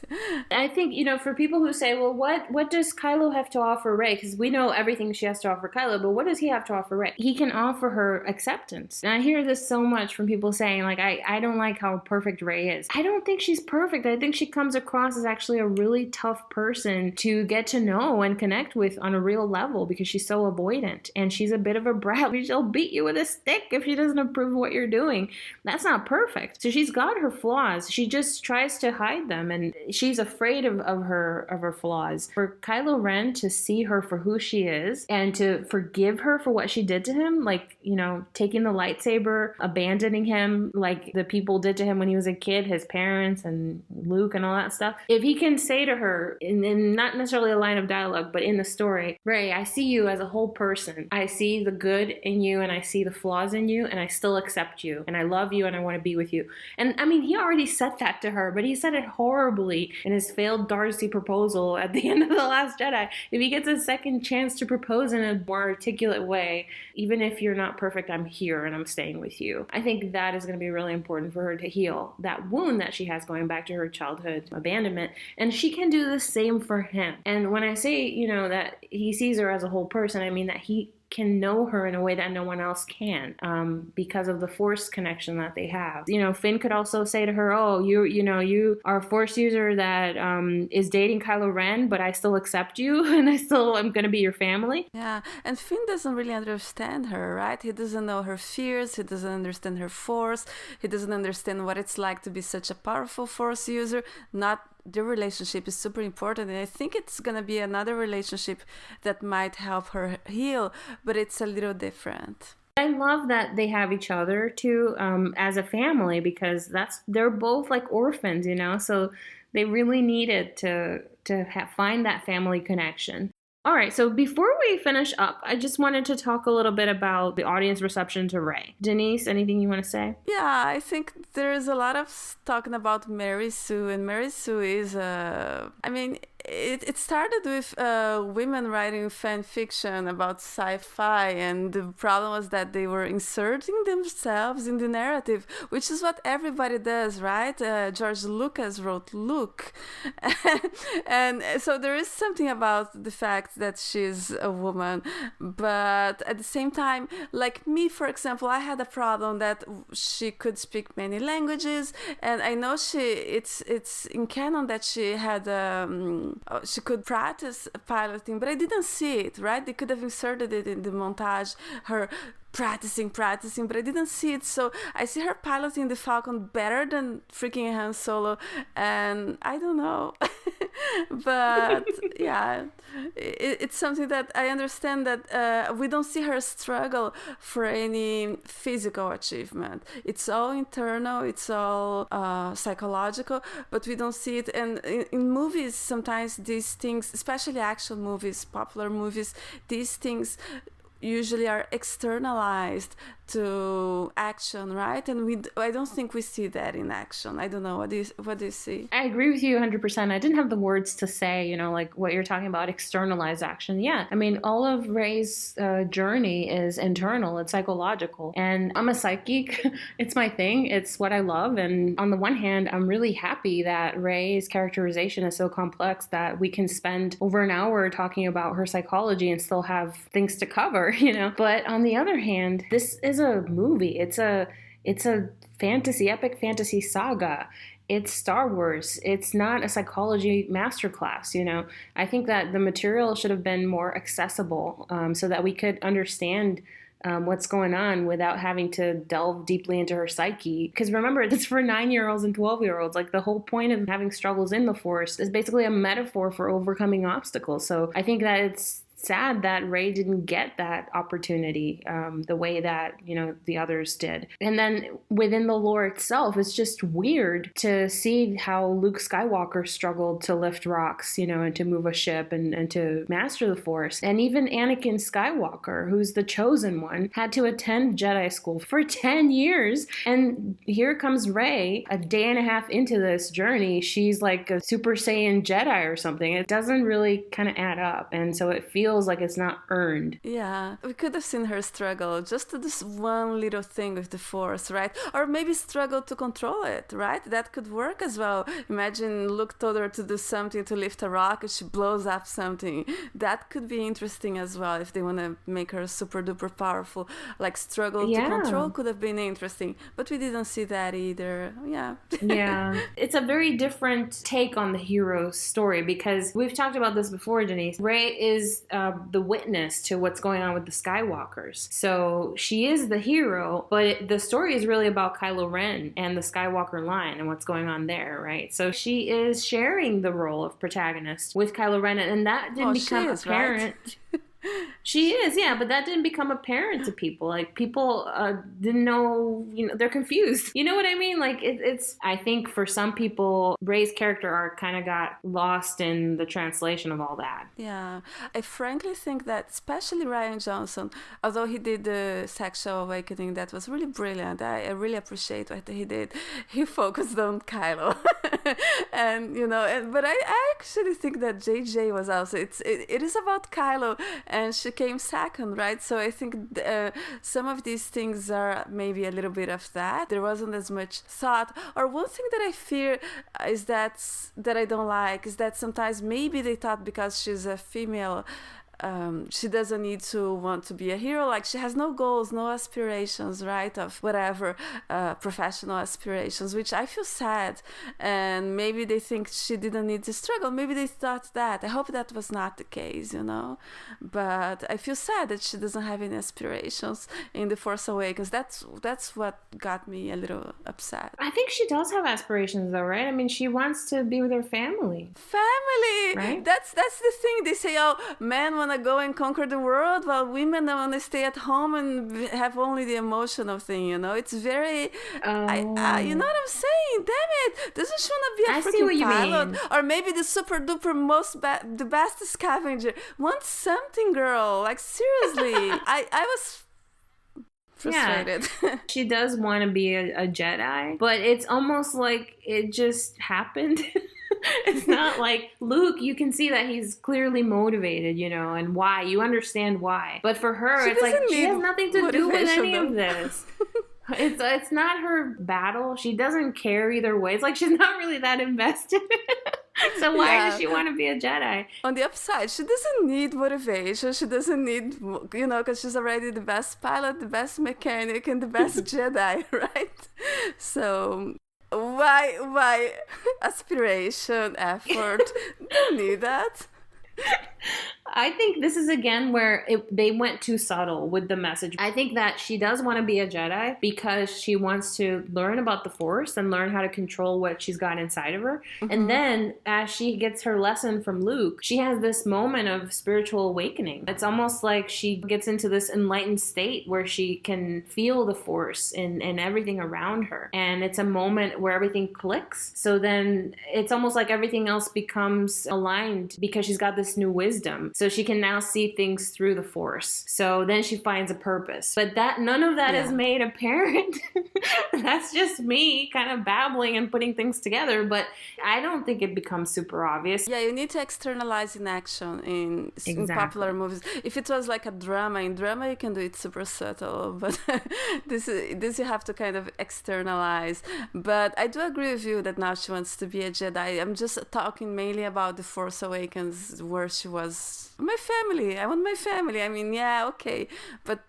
I think, for people who say, well, what does Kylo have to offer Rey? Because we know everything she has to offer Kylo, but what does he have to offer Rey? He can offer her acceptance. And I hear this so much from people saying, like, I don't like how perfect Rey is. I don't think she's perfect. I think she comes across as actually a really tough person to get to know and connect with on a real level because she's so avoidant. And she's a bit of a brat. She'll beat you with a stick if she doesn't approve of what you're doing. That's not perfect. So she's got her flaws. She just tries to hide them, and she's afraid of her flaws. For Kylo Ren to see her for who she is and to forgive her for what she did to him, like, taking the lightsaber, abandoning him like the people did to him when he was a kid, his parents and Luke and all that stuff. If he can say to her, in not necessarily a line of dialogue, but in the story, Rey, I see you as a whole person. I see the good in you and I see the flaws in you, and I still accept you and I love you and I want to be with you. And I mean, he already said that to her, but he said it horribly in his failed Darcy proposal at the end of The Last Jedi. If he gets a second chance to propose in a more articulate way, even if you're not perfect, I'm here and I'm staying with you. I think that is going to be really important for her to heal that wound that she has going back to her childhood abandonment. And she can do the same for him. And when I say, that he sees her as a whole person, I mean that he can know her in a way that no one else can, because of the Force connection that they have. Finn could also say to her, oh, you are a Force user that is dating Kylo Ren, but I still accept you and I still am going to be your family. Yeah, and Finn doesn't really understand her, right? He doesn't know her fears, he doesn't understand her Force, he doesn't understand what it's like to be such a powerful Force user. The relationship is super important, and I think it's gonna be another relationship that might help her heal, but it's a little different. I love that they have each other too, as a family, because they're both like orphans, so they really needed to find that family connection. All right, so before we finish up, I just wanted to talk a little bit about the audience reception to Rey. Denise, anything you want to say? Yeah, I think there's a lot of talking about Mary Sue, and Mary Sue is it started with women writing fan fiction about sci-fi, and the problem was that they were inserting themselves in the narrative, which is what everybody does, right? George Lucas wrote Luke. And so there is something about the fact that she's a woman, but at the same time, like me, for example, I had a problem that she could speak many languages, and I know it's in canon that she had she could practice piloting, but I didn't see it, right? They could have inserted it in the montage, her practicing, but I didn't see it. So I see her piloting the Falcon better than freaking Han Solo, and I don't know. But yeah, it's something that I understand that we don't see her struggle for any physical achievement. It's all internal, it's all psychological, but we don't see it. And in movies, sometimes these things, especially action movies, popular movies, these things usually are externalized to action, right? And I don't think we see that in action. I don't know. What do you see? I agree with you 100%. I didn't have the words to say, like what you're talking about, externalized action. Yeah. I mean, all of Rey's journey is internal. It's psychological. And I'm a psych geek. It's my thing. It's what I love. And on the one hand, I'm really happy that Rey's characterization is so complex that we can spend over an hour talking about her psychology and still have things to cover, But on the other hand, this is a movie. It's a epic fantasy saga. It's Star Wars. It's not a psychology masterclass, I think that the material should have been more accessible so that we could understand what's going on without having to delve deeply into her psyche. Because remember, it's for 9-year-olds and 12-year-olds. Like, the whole point of having struggles in the Force is basically a metaphor for overcoming obstacles. So I think that it's sad that Rey didn't get that opportunity the way that, the others did. And then within the lore itself, it's just weird to see how Luke Skywalker struggled to lift rocks, and to move a ship and to master the Force. And even Anakin Skywalker, who's the chosen one, had to attend Jedi school for 10 years. And here comes Rey, a day and a half into this journey. She's like a Super Saiyan Jedi or something. It doesn't really kind of add up. And so it feels like it's not earned. Yeah, we could have seen her struggle just to this one little thing with the Force, right? Or maybe struggle to control it, right? That could work as well. Imagine Luke told her to do something, to lift a rock, and she blows up something. That could be interesting as well if they want to make her super duper powerful. Like, struggle to control could have been interesting, but we didn't see that either. Yeah. Yeah. It's a very different take on the hero's story, because we've talked about this before, Denise. Rey is the witness to what's going on with the Skywalkers. So she is the hero, but the story is really about Kylo Ren and the Skywalker line and what's going on there, right? So she is sharing the role of protagonist with Kylo Ren, and that didn't become apparent. Right? She is, yeah, but that didn't become apparent to people. Like, people didn't know, they're confused. You know what I mean? Like, it's, I think for some people, Rey's character arc kind of got lost in the translation of all that. Yeah, I frankly think that, especially Rian Johnson, although he did the Sexual Awakening, that was really brilliant. I really appreciate what he did. He focused on Kylo. And, but I actually think that JJ was also, it is about Kylo, and she came second, right? So I think some of these things are maybe a little bit of that. There wasn't as much thought. Or one thing that I fear is that I don't like is that sometimes maybe they thought because she's a female, she doesn't need to want to be a hero. Like, she has no goals, no aspirations, right? Of whatever professional aspirations, which I feel sad. And maybe they think she didn't need to struggle. Maybe they thought that. I hope that was not the case, But I feel sad that she doesn't have any aspirations in The Force Awakens. That's what got me a little upset. I think she does have aspirations, though, right? I mean, she wants to be with her family. Family! Right? That's the thing. They say, men want to go and conquer the world, while women want to stay at home and have only the emotional thing, It's very... you know what I'm saying? Damn it! Doesn't she want to be a freaking pilot? Mean. Or maybe the super duper the best scavenger. Want something, girl. Like, seriously. I was... frustrated. Yeah. She does want to be a Jedi, but it's almost like it just happened. It's not like Luke, you can see that he's clearly motivated, and why. You understand why. But for her, it's like she has nothing to do with any of this. It's not her battle. She doesn't care either way. It's like she's not really that invested. So why does she want to be a Jedi? On the upside, she doesn't need motivation. She doesn't need, because she's already the best pilot, the best mechanic, and the best Jedi, right? So... Why aspiration, effort? Don't need that. I think this is again where they went too subtle with the message. I think that she does want to be a Jedi because she wants to learn about the Force and learn how to control what she's got inside of her. Mm-hmm. And then as she gets her lesson from Luke, she has this moment of spiritual awakening. It's almost like she gets into this enlightened state where she can feel the Force and everything around her. And it's a moment where everything clicks. So then it's almost like everything else becomes aligned because she's got this new wisdom. So she can now see things through the Force. So then she finds a purpose. But none of that is made apparent. That's just me kind of babbling and putting things together. But I don't think it becomes super obvious. Yeah, you need to externalize in action in popular movies. If it was like a drama, in drama you can do it super subtle, but this you have to kind of externalize. But I do agree with you that now she wants to be a Jedi. I'm just talking mainly about The Force Awakens, where she was, my family, I want my family. I mean, yeah, okay, but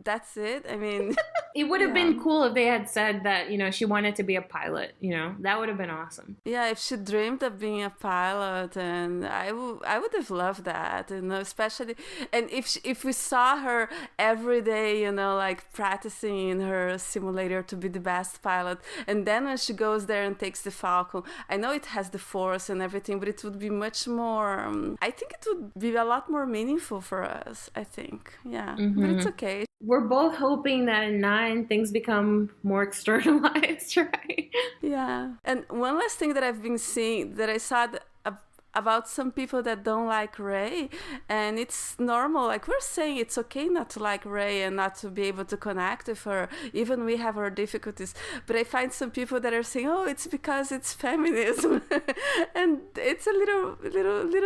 that's it. I mean, it would have been cool if they had said that, she wanted to be a pilot, that would have been awesome. Yeah, if she dreamed of being a pilot, and I would have loved that, especially, and if we saw her every day, like practicing in her simulator to be the best pilot, and then when she goes there and takes the Falcon, I know it has the Force and everything, but it would be much more, I think it would be a lot more meaningful for us, I think. Yeah, but it's okay. We're both hoping that in 9 things become more externalized, right? Yeah. And one last thing that I've been seeing, that I saw about some people that don't like Rey, and it's normal. Like, we're saying it's okay not to like Rey and not to be able to connect with her, even we have our difficulties. But I find some people that are saying, oh, it's because it's feminism. And it's a little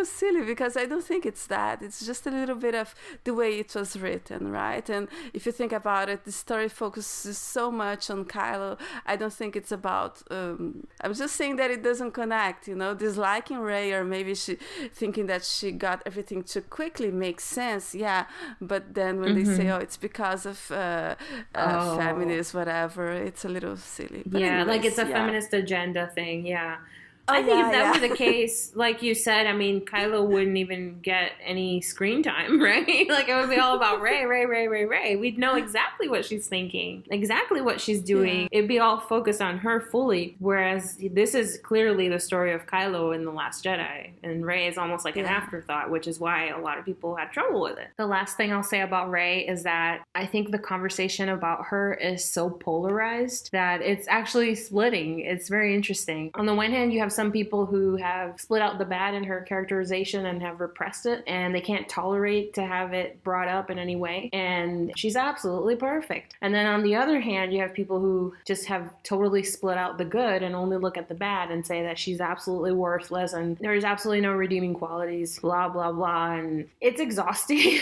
silly, because I don't think it's that. It's just a little bit of the way it was written, right? And if you think about it, the story focuses so much on Kylo. I don't think it's about I'm just saying that it doesn't connect, disliking Rey, or maybe she thinking that she got everything too quickly makes sense, yeah. But then when they say, oh, it's because of feminists, whatever, it's a little silly. But anyways, like it's a feminist agenda thing, yeah. I think if that were the case, like you said, I mean, Kylo wouldn't even get any screen time, right? Like, it would be all about Rey. We'd know exactly what she's thinking, exactly what she's doing. Yeah. It'd be all focused on her fully, whereas this is clearly the story of Kylo in The Last Jedi, and Rey is almost like an afterthought, which is why a lot of people had trouble with it. The last thing I'll say about Rey is that I think the conversation about her is so polarized that it's actually splitting. It's very interesting. On the one hand, you have some people who have split out the bad in her characterization and have repressed it, and they can't tolerate to have it brought up in any way, and she's absolutely perfect. And then on the other hand, you have people who just have totally split out the good and only look at the bad and say that she's absolutely worthless and there's absolutely no redeeming qualities, blah blah blah, and it's exhausting.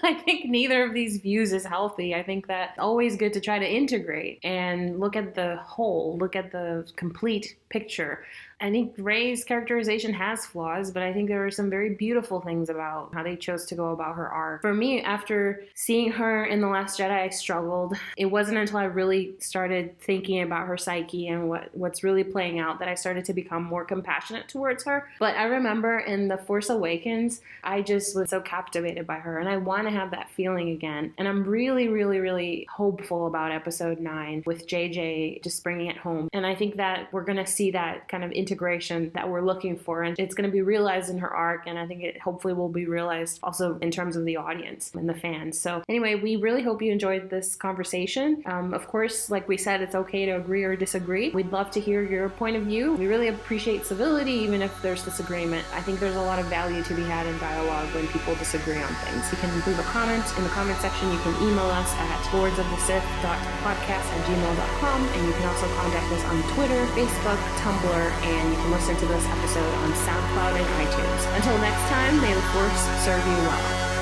I think neither of these views is healthy. I think that it's always good to try to integrate and look at the whole, look at the complete picture. I think Rey's characterization has flaws, but I think there are some very beautiful things about how they chose to go about her arc. For me, after seeing her in The Last Jedi, I struggled. It wasn't until I really started thinking about her psyche and what's really playing out that I started to become more compassionate towards her. But I remember in The Force Awakens, I just was so captivated by her, and I want to have that feeling again. And I'm really, really, really hopeful about Episode 9 with JJ just bringing it home. And I think that we're going to see that kind of integration that we're looking for, and it's going to be realized in her arc, and I think it hopefully will be realized also in terms of the audience and the fans. So anyway, we really hope you enjoyed this conversation. Of course, like we said, it's okay to agree or disagree. We'd love to hear your point of view. We really appreciate civility, even if there's disagreement. I think there's a lot of value to be had in dialogue when people disagree on things. You can leave a comment in the comment section. You can email us at lordsofthesith.podcast@gmail.com, and you can also contact us on Twitter, Facebook, Tumblr, and you can listen to this episode on SoundCloud and iTunes. Until next time, may the Force serve you well.